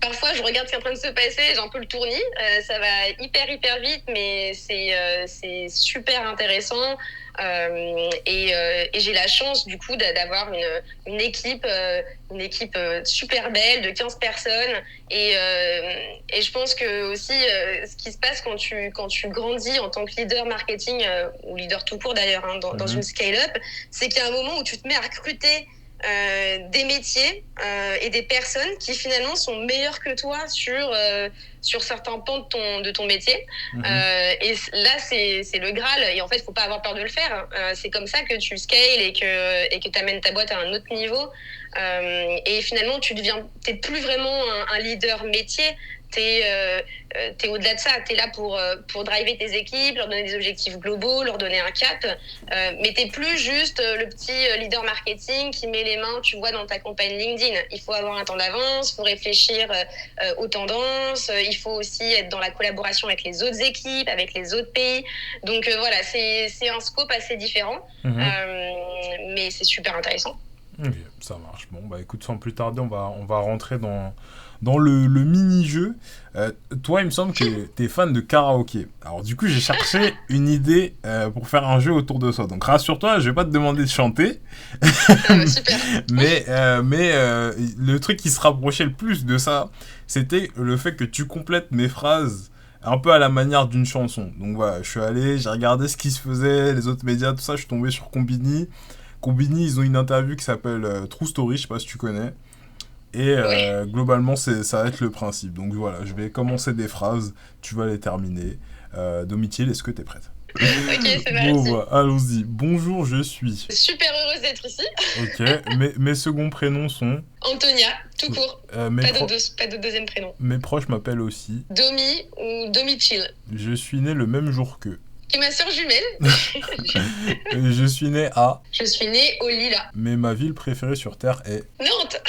Parfois je regarde ce qui est en train de se passer, j'ai un peu le tournis, ça va hyper vite, mais c'est super intéressant. Et j'ai la chance du coup d'avoir une équipe super belle de 15 personnes, et je pense que aussi ce qui se passe quand tu grandis en tant que leader marketing, ou leader tout court d'ailleurs, dans une scale-up, c'est qu'il y a un moment où tu te mets à recruter des métiers et des personnes qui finalement sont meilleures que toi sur certains pans de ton métier. Et là, c'est le Graal. Et en fait, il ne faut pas avoir peur de le faire. C'est comme ça que tu scales et que tu amènes ta boîte à un autre niveau. Et finalement, t'es plus vraiment un leader métier. T'es au-delà de ça, t'es là pour driver tes équipes, leur donner des objectifs globaux, leur donner un cap, mais t'es plus juste le petit leader marketing qui met les mains, tu vois, dans ta campagne LinkedIn. Il faut avoir un temps d'avance, il faut réfléchir aux tendances, il faut aussi être dans la collaboration avec les autres équipes, avec les autres pays. Donc voilà, c'est un scope assez différent, mais c'est super intéressant. Ok, ça marche. Bon, écoute, sans plus tarder, on va rentrer dans le mini-jeu. Toi, il me semble que t'es fan de karaoké. Alors du coup, j'ai cherché une idée pour faire un jeu autour de ça. Donc rassure-toi, je vais pas te demander de chanter. Super. mais le truc qui se rapprochait le plus de ça, c'était le fait que tu complètes mes phrases un peu à la manière d'une chanson. Donc voilà, je suis allé, j'ai regardé ce qui se faisait, les autres médias, tout ça, je suis tombé sur Combini. Combini, ils ont une interview qui s'appelle True Story, je sais pas si tu connais. Et Ouais. globalement, ça va être le principe. Donc voilà, je vais commencer des phrases, tu vas les terminer. Domitil, est-ce que t'es prête? Ok, c'est Bon, parti. voilà, allons-y. Bonjour, je suis. Super heureuse d'être ici. Ok, mes seconds prénoms sont. Antonia, tout court. Euh, mes, Pas de, pro- pas de deuxième prénom. mes proches m'appellent aussi. Domi ou Domitil. Je suis né le même jour qu'eux. Et ma sœur jumelle. Je suis né à. Je suis née au Lila. Mais ma ville préférée sur Terre est. Nantes.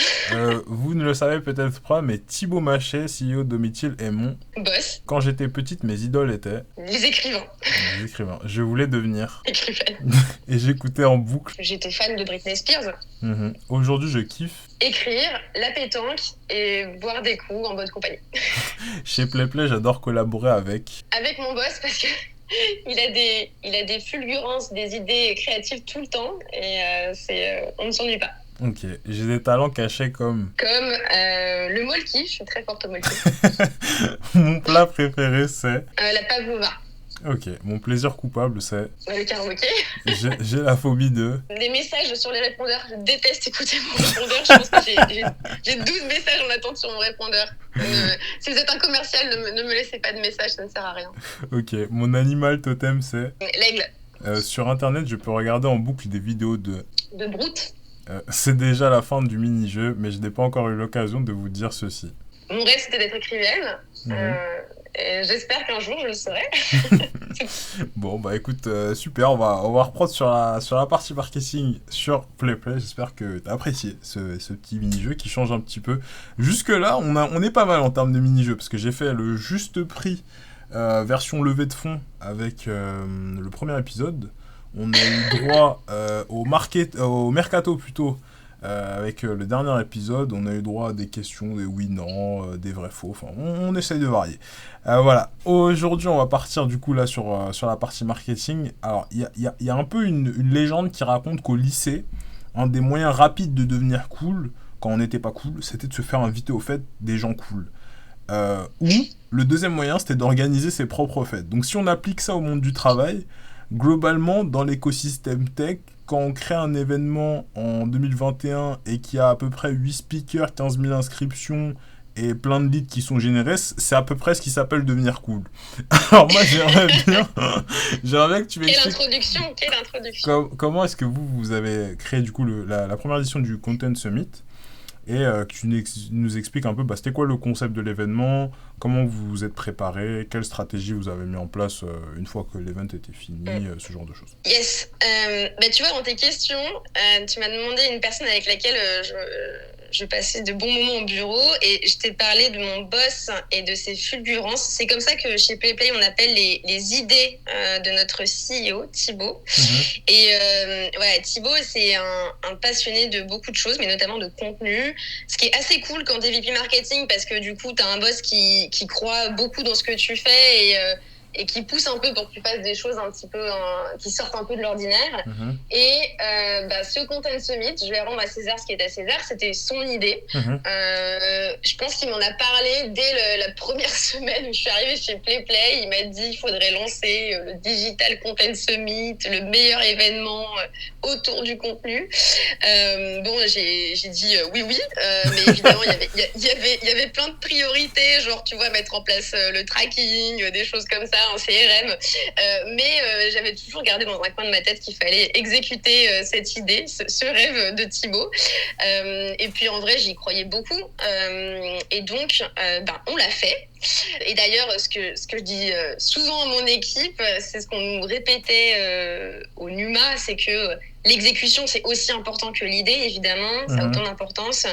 Vous ne le savez peut-être pas, mais Thibaut Maché, CEO de Domitil, est mon. Boss. Quand j'étais petite, mes idoles étaient. Les écrivains. Des écrivains. Je voulais devenir. Écrivaine. Et j'écoutais en boucle. J'étais fan de Britney Spears. Aujourd'hui, je kiffe. Écrire, la pétanque et boire des coups en bonne compagnie. Chez PlayPlay, j'adore collaborer avec. Avec mon boss parce que il a des fulgurances, des idées créatives tout le temps et on ne s'ennuie pas. Ok, j'ai des talents cachés comme. Comme le molki, je suis très forte au molki. Mon plat préféré, c'est. La pavlova, Ok, mon plaisir coupable, c'est. le karaoké. J'ai la phobie de. Les messages sur les répondeurs, je déteste écouter mon répondeur. Je pense que j'ai 12 messages en attente sur mon répondeur. Si vous êtes un commercial, ne me laissez pas de messages, ça ne sert à rien. Ok, mon animal totem, c'est. L'aigle. Sur internet, je peux regarder en boucle des vidéos de. De broute. C'est déjà la fin du mini-jeu, mais je n'ai pas encore eu l'occasion de vous dire ceci. Mon rêve, c'était d'être écrivaine. Et j'espère qu'un jour, je le serai. Bon, bah écoute, super, on va reprendre sur la partie marketing sur PlayPlay. J'espère que tu as apprécié ce petit mini-jeu qui change un petit peu. Jusque-là, on est pas mal en termes de mini-jeu, parce que j'ai fait le juste prix version levée de fonds avec le premier épisode. On a eu droit au mercato plutôt. Avec le dernier épisode, on a eu droit à des questions, des oui-non, des vrais-faux, enfin on essaye de varier. Voilà, aujourd'hui on va partir du coup là sur la partie marketing. Alors il y a un peu une légende qui raconte qu'au lycée, un des moyens rapides de devenir cool, quand on n'était pas cool, c'était de se faire inviter aux fêtes des gens cool. Ou le deuxième moyen c'était d'organiser ses propres fêtes. Donc si on applique ça au monde du travail, globalement dans l'écosystème tech, quand on crée un événement en 2021 et qu'il y a à peu près 8 speakers, 15 000 inscriptions et plein de leads qui sont générés, c'est à peu près ce qui s'appelle devenir cool. Alors moi, j'aimerais bien que tu m'expliques... Quelle introduction. Comment est-ce que vous avez créé du coup la première édition du Content Summit et que tu nous expliques un peu c'était quoi le concept de l'événement, comment vous vous êtes préparé, quelle stratégie vous avez mis en place une fois que l'événement était fini, ce genre de choses. Yes. Tu vois, dans tes questions, tu m'as demandé une personne avec laquelle je passais de bons moments au bureau et je t'ai parlé de mon boss et de ses fulgurances. C'est comme ça que chez PlayPlay, on appelle les idées de notre CEO, Thibaut. Et voilà, Thibaut, c'est un passionné de beaucoup de choses, mais notamment de contenu. Ce qui est assez cool quand t'es VP marketing parce que du coup, t'as un boss qui croit beaucoup dans ce que tu fais et qui pousse un peu pour que tu fasses des choses un petit peu qui sortent un peu de l'ordinaire. Et ce Content Summit, je vais rendre à César ce qui est à César, c'était son idée. Je pense qu'il m'en a parlé dès la première semaine où je suis arrivée chez PlayPlay. Il m'a dit qu'il faudrait lancer le Digital Content Summit, le meilleur événement autour du contenu. J'ai dit oui, mais évidemment, il y avait plein de priorités, genre, tu vois, mettre en place le tracking, des choses comme ça, un CRM. Mais j'avais toujours gardé dans un coin de ma tête qu'il fallait exécuter cette idée, ce rêve de Thibaut. Et puis, en vrai, j'y croyais beaucoup. Et donc, on l'a fait. Et d'ailleurs, ce que je dis souvent à mon équipe, c'est ce qu'on nous répétait au NUMA, c'est que l'exécution, c'est aussi important que l'idée, évidemment, ça a autant d'importance.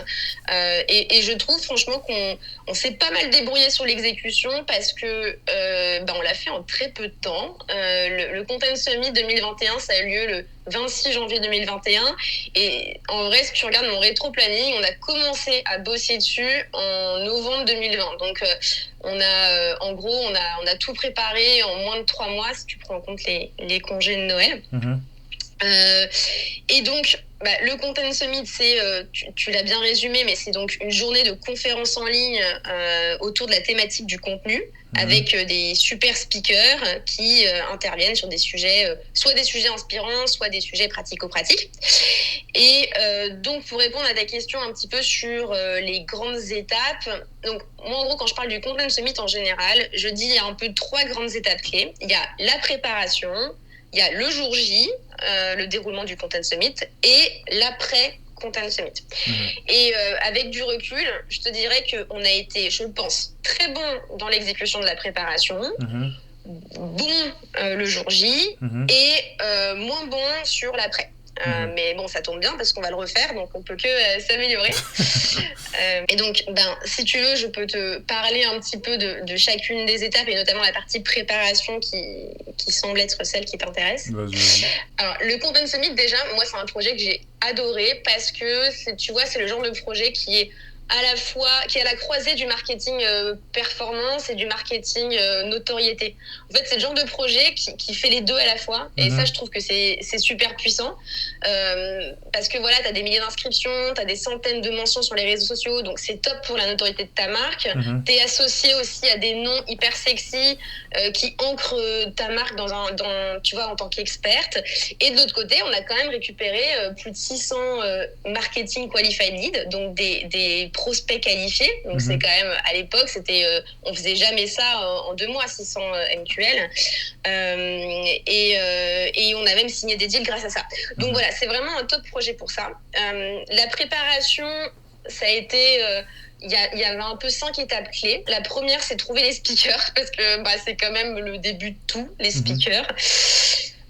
Et je trouve franchement qu'on s'est pas mal débrouillé sur l'exécution parce que on l'a fait en très peu de temps. Le Content Summit 2021, ça a eu lieu le 26 janvier 2021. Et en vrai, si tu regardes mon rétro-planning, on a commencé à bosser dessus en novembre 2020. Donc, on a tout préparé en moins de 3 mois, si tu prends en compte les congés de Noël. Et donc, Le Content Summit, c'est, tu l'as bien résumé, mais c'est donc une journée de conférences en ligne autour de la thématique du contenu, avec des super speakers qui interviennent sur des sujets, soit des sujets inspirants, soit des sujets pratico-pratiques. Et donc, pour répondre à ta question un petit peu sur les grandes étapes, donc moi, en gros, quand je parle du Content Summit en général, je dis il y a un peu 3 grandes étapes clés. Il y a la préparation, il y a le jour J, le déroulement du Content Summit, et l'après Content Summit. Et avec du recul, je te dirais qu'on a été, je pense, très bon dans l'exécution de la préparation, bon le jour J, et moins bon sur l'après. Mais bon, ça tombe bien parce qu'on va le refaire, donc on peut que s'améliorer. Et donc, si tu veux, je peux te parler un petit peu de chacune des étapes, et notamment la partie préparation qui semble être celle qui t'intéresse. Vas-y. Alors, le Content Summit, déjà, moi, c'est un projet que j'ai adoré parce que, tu vois, c'est le genre de projet qui est à la fois, qui est à la croisée du marketing performance et du marketing notoriété. En fait, c'est le genre de projet qui fait les deux à la fois. Et ça, je trouve que c'est super puissant. Parce que voilà, tu as des milliers d'inscriptions, tu as des centaines de mentions sur les réseaux sociaux. Donc, c'est top pour la notoriété de ta marque. Tu es associé aussi à des noms hyper sexy qui ancrent ta marque tu vois, en tant qu'experte. Et de l'autre côté, on a quand même récupéré plus de 600 marketing qualified leads, donc des prospects qualifiés. Donc c'est quand même, à l'époque, on faisait jamais ça en 2 mois, 600 MQL. Et on a même signé des deals grâce à ça. Donc voilà, c'est vraiment un top projet pour ça. La préparation, ça a été... il y avait un peu 5 étapes clés. La première, c'est trouver les speakers, parce que c'est quand même le début de tout, les speakers.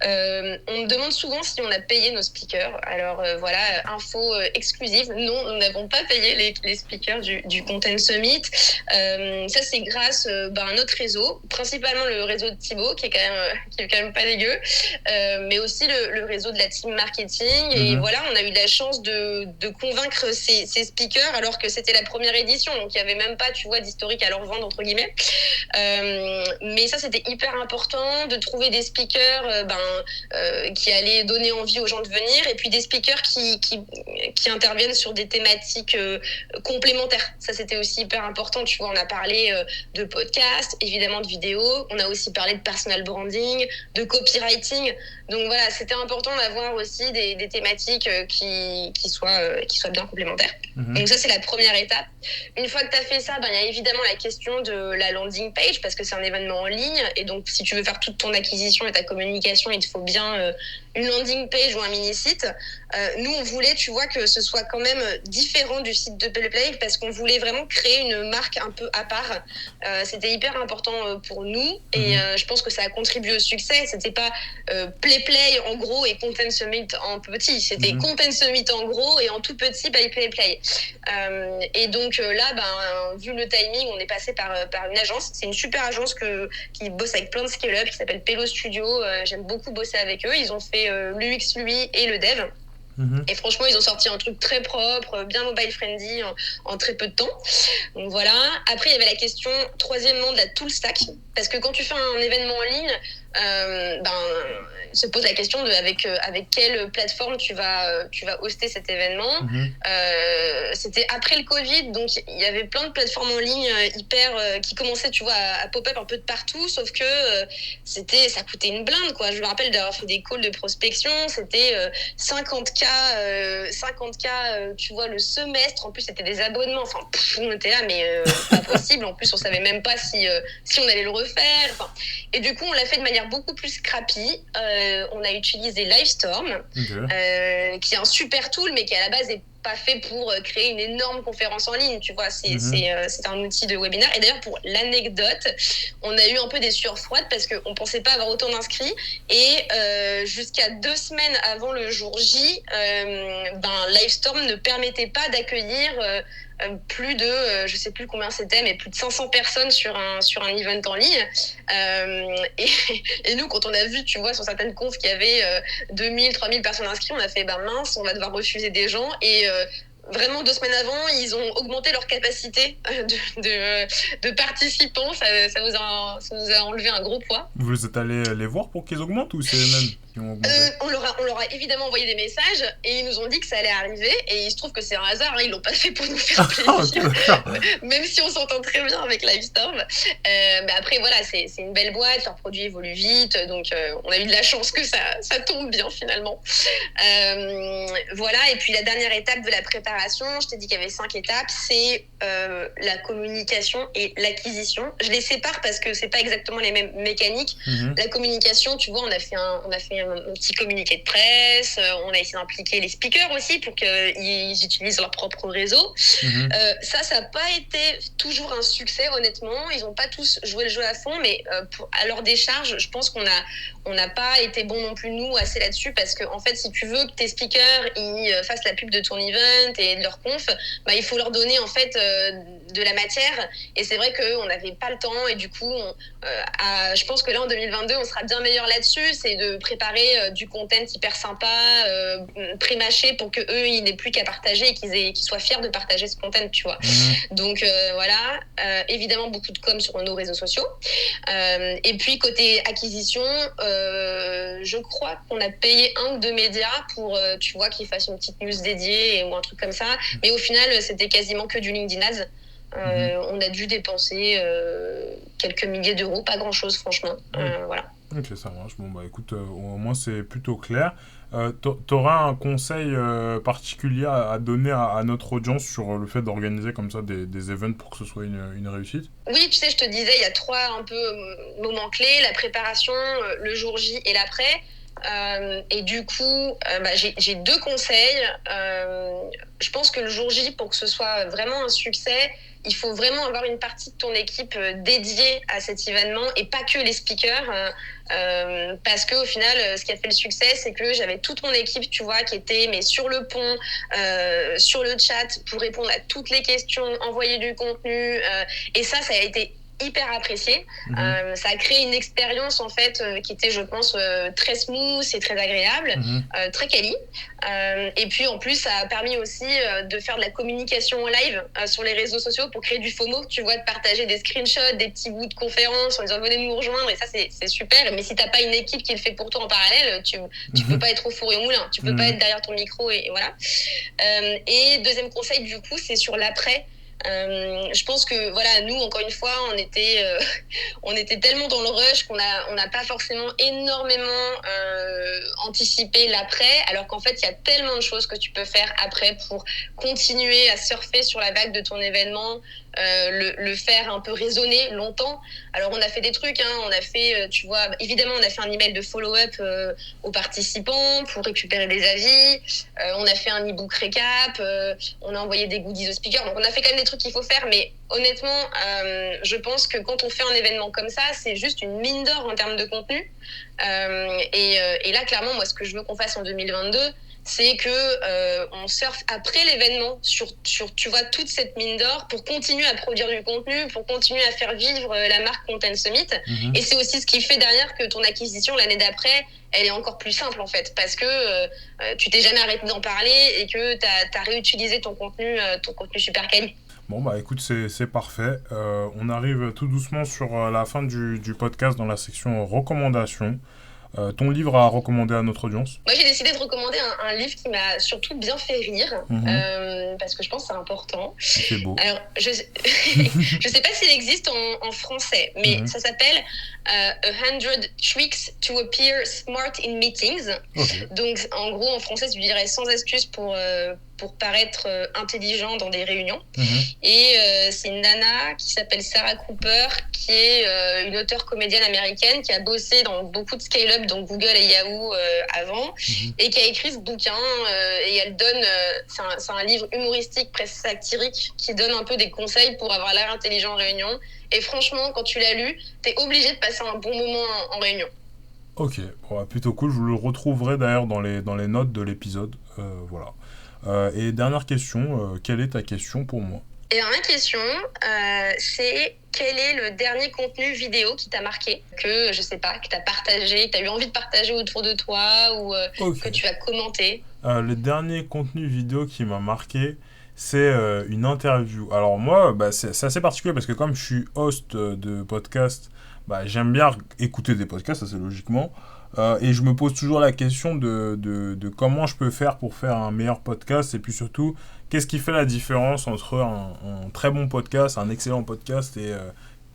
On me demande souvent si on a payé nos speakers. Alors voilà, info exclusive. Non, nous n'avons pas payé les speakers du Content Summit. Ça, c'est grâce à notre réseau, principalement le réseau de Thibaut, qui est quand même pas dégueu, mais aussi le réseau de la team marketing. Et voilà, on a eu la chance de convaincre ces speakers, alors que c'était la première édition, donc il y avait même pas, tu vois, d'historique à leur vendre, entre guillemets. Mais ça, c'était hyper important de trouver des speakers qui allaient donner envie aux gens de venir, et puis des speakers qui interviennent sur des thématiques complémentaires. Ça, c'était aussi hyper important. Tu vois, on a parlé de podcasts, évidemment de vidéos, on a aussi parlé de personal branding, de copywriting. Donc voilà, c'était important d'avoir aussi des thématiques qui soient bien complémentaires. Donc ça, c'est la première étape. Une fois que tu as fait ça, il y a évidemment la question de la landing page, parce que c'est un événement en ligne, et donc si tu veux faire toute ton acquisition et ta communication, il te faut bien une landing page ou un mini-site. Nous, on voulait, tu vois, que ce soit quand même différent du site de PlayPlay, parce qu'on voulait vraiment créer une marque un peu à part. C'était hyper important pour nous, et je pense que ça a contribué au succès. C'était pas PlayPlay en gros et Content Summit en petit. C'était Content Summit en gros et en tout petit by PlayPlay. Et donc là, vu le timing, on est passé par une agence. C'est une super agence qui bosse avec plein de scale-up, qui s'appelle Pelo Studio. J'aime beaucoup bosser avec eux. Ils ont fait l'UX, l'UI et le dev. Et franchement, ils ont sorti un truc très propre, bien mobile friendly en très peu de temps. Donc voilà. Après, il y avait la question, troisièmement, de la tool stack. Parce que quand tu fais un événement en ligne, se pose la question de avec quelle plateforme tu vas hoster cet événement. C'était après le Covid, donc il y avait plein de plateformes en ligne qui commençaient, tu vois, à pop-up un peu de partout, sauf que ça coûtait une blinde, quoi. Je me rappelle d'avoir fait des calls de prospection, c'était 50K, tu vois, le semestre. En plus, c'était des abonnements. Enfin, on était là, mais pas possible. En plus, on savait même pas si on allait le refaire. Enfin, et du coup, on l'a fait de manière beaucoup plus scrappy. On a utilisé Livestorm, qui est un super tool, mais qui à la base est pas fait pour créer une énorme conférence en ligne, tu vois. C'est un outil de webinaire. Et d'ailleurs, pour l'anecdote, on a eu un peu des sueurs froides parce qu'on pensait pas avoir autant d'inscrits, et jusqu'à 2 semaines avant le jour J, Livestorm ne permettait pas d'accueillir plus de, je sais plus combien c'était, mais plus de 500 personnes sur un event en ligne. Et nous, quand on a vu, tu vois, sur certaines confs qu'il y avait 2000, 3000 personnes inscrites, on a fait, mince, on va devoir refuser des gens. Et vraiment 2 semaines avant, ils ont augmenté leur capacité de participants. Ça nous a enlevé un gros poids. Vous êtes allé les voir pour qu'ils augmentent ou c'est eux-mêmes qui ont augmenté? On leur a évidemment envoyé des messages et ils nous ont dit que ça allait arriver. Et il se trouve que c'est un hasard, hein, ils l'ont pas fait pour nous faire plaisir, même si on s'entend très bien avec Livestorm. Mais après, voilà, c'est une belle boîte, leurs produits évoluent vite, donc on a eu de la chance que ça tombe bien finalement. Voilà, et puis la dernière étape de la préparation, je t'ai dit qu'il y avait 5 étapes, c'est la communication et l'acquisition. Je les sépare parce que c'est pas exactement les mêmes mécaniques. La communication, tu vois, on a fait un petit communiqué de presse, on a essayé d'impliquer les speakers aussi pour qu'ils utilisent leur propre réseau. Ça n'a pas été toujours un succès, honnêtement. Ils n'ont pas tous joué le jeu à fond, mais à leur décharge, je pense qu'on n'a pas été bon non plus, nous, assez là-dessus, parce que, en fait, si tu veux que tes speakers ils fassent la pub de ton event et de leur conf, bah, il faut leur donner, en fait, de la matière. Et c'est vrai qu'on n'avait pas le temps, et du coup, je pense que là, en 2022, on sera bien meilleur là-dessus. C'est de préparer du content hyper sympa, pré-mâché, pour qu'eux, ils n'aient plus qu'à partager et qu'ils soient fiers de partager ce content, tu vois. Donc, voilà. Évidemment, beaucoup de com sur nos réseaux sociaux. Et puis, côté acquisition, je crois qu'on a payé 1 ou 2 médias pour, tu vois, qu'ils fassent une petite news dédiée ou un truc comme ça. Mais au final, c'était quasiment que du LinkedIn Ads. On a dû dépenser quelques milliers d'euros, pas grand-chose, franchement. Voilà. Ok, ça marche. Bon, bah écoute, au moins c'est plutôt clair. T'auras un conseil particulier à donner à notre audience sur le fait d'organiser comme ça des events pour que ce soit une réussite? Oui, tu sais, je te disais, il y a 3 un peu moments clés, la préparation, le jour J et l'après. Et du coup, j'ai 2 conseils. Je pense que le jour J, pour que ce soit vraiment un succès, il faut vraiment avoir une partie de ton équipe dédiée à cet événement et pas que les speakers. Parce qu'au final, ce qui a fait le succès, c'est que j'avais toute mon équipe, tu vois, qui était sur le pont, sur le chat, pour répondre à toutes les questions, envoyer du contenu. Et ça a été hyper apprécié. Ça a créé une expérience en fait qui était, je pense, très smooth et très agréable, très quali. Et puis en plus, ça a permis aussi de faire de la communication en live sur les réseaux sociaux pour créer du FOMO, tu vois, de partager des screenshots, des petits bouts de conférences en disant venez nous rejoindre, et ça c'est super. Mais si t'as pas une équipe qui le fait pour toi en parallèle, tu peux pas être au four et au moulin, tu peux pas être derrière ton micro et voilà. Et deuxième conseil du coup, c'est sur l'après. Je pense que voilà, nous encore une fois on était tellement dans le rush qu'on n'a pas forcément énormément anticipé l'après, alors qu'en fait il y a tellement de choses que tu peux faire après pour continuer à surfer sur la vague de ton événement, le faire un peu résonner longtemps. Alors on a fait des trucs, hein, on a fait, tu vois, évidemment on a fait un email de follow-up aux participants pour récupérer des avis, on a fait un e-book récap, on a envoyé des goodies aux speakers, donc on a fait quand même des trucs qu'il faut faire, mais honnêtement je pense que quand on fait un événement comme ça, c'est juste une mine d'or en termes de contenu. Et là clairement moi ce que je veux qu'on fasse en 2022, c'est que on surfe après l'événement sur tu vois toute cette mine d'or pour continuer à produire du contenu, pour continuer à faire vivre la marque Content Summit. Et c'est aussi ce qui fait derrière que ton acquisition l'année d'après, elle est encore plus simple en fait, parce que tu t'es jamais arrêté d'en parler et que t'as réutilisé ton contenu super quali. Bon, bah écoute, c'est parfait. On arrive tout doucement sur la fin du podcast dans la section recommandations. Ton livre à recommander à notre audience? Moi, j'ai décidé de recommander un livre qui m'a surtout bien fait rire, parce que je pense que c'est important. C'est beau. Alors, je sais pas s'il existe en français, mais ça s'appelle A 100 Tricks to Appear Smart in Meetings. Okay. Donc, en gros, en français, tu dirais 100 astuces pour paraître intelligent dans des réunions. Et c'est une nana qui s'appelle Sarah Cooper, qui est une auteure comédienne américaine qui a bossé dans beaucoup de scale-up, donc Google et Yahoo avant, et qui a écrit ce bouquin. Et elle donne, c'est un livre humoristique, presque satirique, qui donne un peu des conseils pour avoir l'air intelligent en réunion. Et franchement, quand tu l'as lu, t'es obligé de passer un bon moment en réunion. Ok, bon, plutôt cool. Je le retrouverai d'ailleurs dans les notes de l'épisode. Voilà. Et dernière question, quelle est ta question pour moi? Et ma question, c'est quel est le dernier contenu vidéo qui t'a marqué, que je sais pas, que t'as partagé, que t'as eu envie de partager autour de toi ou que tu as commenté? Le dernier contenu vidéo qui m'a marqué, c'est une interview. Alors moi, c'est assez particulier parce que comme je suis host de podcast, j'aime bien écouter des podcasts, assez logiquement. Et je me pose toujours la question de comment je peux faire pour faire un meilleur podcast et puis surtout, qu'est-ce qui fait la différence entre un très bon podcast, un excellent podcast et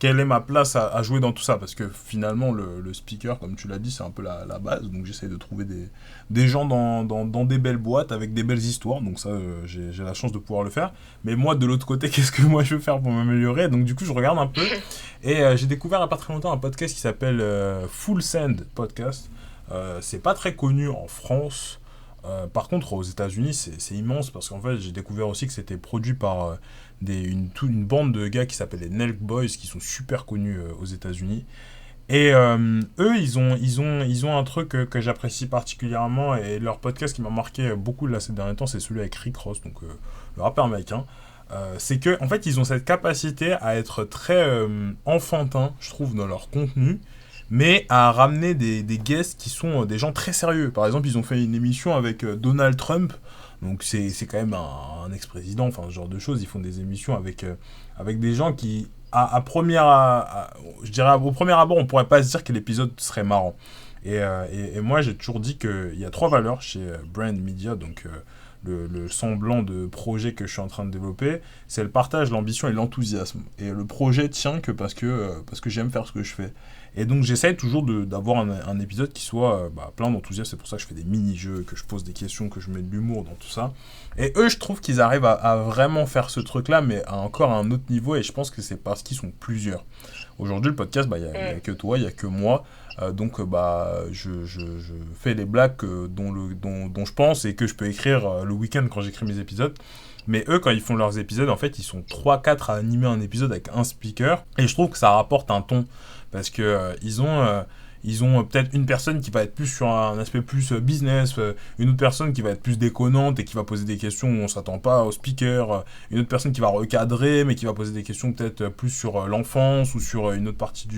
quelle est ma place à jouer dans tout ça. Parce que finalement, le speaker, comme tu l'as dit, c'est un peu la base. Donc j'essaie de trouver des gens dans des belles boîtes avec des belles histoires. Donc ça, j'ai la chance de pouvoir le faire. Mais moi, de l'autre côté, qu'est-ce que moi je veux faire pour m'améliorer? Donc du coup, je regarde un peu. Et j'ai découvert il n'y a pas très longtemps un podcast qui s'appelle Full Send Podcast. C'est pas très connu en France. Par contre, aux États-Unis, c'est immense parce qu'en fait, j'ai découvert aussi que c'était produit par une bande de gars qui s'appellent les Nelk Boys, qui sont super connus aux États-Unis. Et eux, ils ont un truc que j'apprécie particulièrement et leur podcast qui m'a marqué beaucoup là ces derniers temps, c'est celui avec Rick Ross, donc le rappeur américain. C'est que en fait, ils ont cette capacité à être très enfantins, je trouve, dans leur contenu, mais à ramener des guests qui sont des gens très sérieux. Par exemple, ils ont fait une émission avec Donald Trump, donc c'est quand même un ex-président, enfin ce genre de choses. Ils font des émissions avec des gens qui, je dirais au premier abord, on pourrait pas se dire que l'épisode serait marrant. Et moi, j'ai toujours dit qu'il y a 3 valeurs chez Brand Media, donc le semblant de projet que je suis en train de développer, c'est le partage, l'ambition et l'enthousiasme. Et le projet tient que parce que j'aime faire ce que je fais. Et donc j'essaye toujours d'avoir un épisode qui soit plein d'enthousiasme. C'est pour ça que je fais des mini-jeux, que je pose des questions, que je mets de l'humour dans tout ça. Et eux, je trouve qu'ils arrivent à vraiment faire ce truc-là, mais à encore un autre niveau. Et je pense que c'est parce qu'ils sont plusieurs. Aujourd'hui, le podcast, il n'y a que toi, il n'y a que moi. Donc je fais les blagues dont je pense et que je peux écrire le week-end quand j'écris mes épisodes. Mais eux, quand ils font leurs épisodes, en fait, ils sont 3-4 à animer un épisode avec un speaker. Et je trouve que ça rapporte un ton. Parce que ils ont peut-être une personne qui va être plus sur un aspect plus business, une autre personne qui va être plus déconnante et qui va poser des questions où on s'attend pas au speaker, une autre personne qui va recadrer mais qui va poser des questions peut-être plus sur l'enfance ou sur une autre partie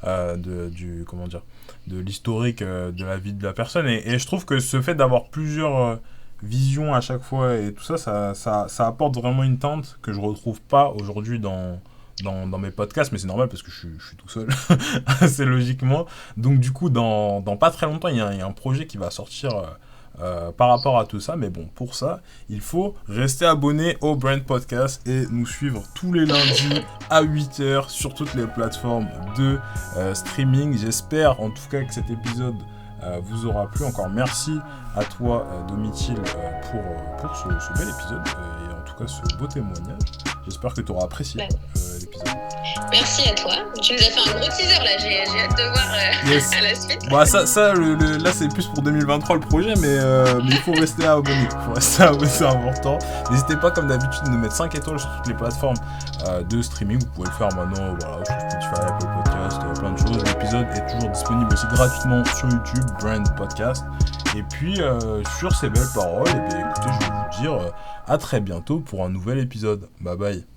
comment dire, de l'historique de la vie de la personne. Et je trouve que ce fait d'avoir plusieurs visions à chaque fois et tout ça apporte vraiment une teinte que je retrouve pas aujourd'hui dans mes podcasts, mais c'est normal parce que je suis tout seul, assez logiquement. Donc du coup, dans pas très longtemps, il y a un projet qui va sortir par rapport à tout ça. Mais bon, pour ça, il faut rester abonné au Brand Podcast et nous suivre tous les lundis à 8h sur toutes les plateformes de streaming. J'espère en tout cas que cet épisode vous aura plu. Encore merci à toi, Domitil, pour ce bel épisode et en tout cas ce beau témoignage. J'espère que tu auras apprécié l'épisode. Merci à toi. Tu nous as fait un gros teaser là. J'ai hâte de voir yes. à la suite. Là c'est plus pour 2023 le projet, mais il faut rester abonné. Il faut rester abonné, c'est important. N'hésitez pas comme d'habitude de nous mettre 5 étoiles sur toutes les plateformes de streaming. Vous pouvez le faire maintenant sur Spotify, Apple Podcast, plein de choses. L'épisode est toujours disponible aussi gratuitement sur YouTube, Brand Podcast. Et puis sur ces belles paroles, écoutez, je vais vous dire à très bientôt pour un nouvel épisode. Bye bye.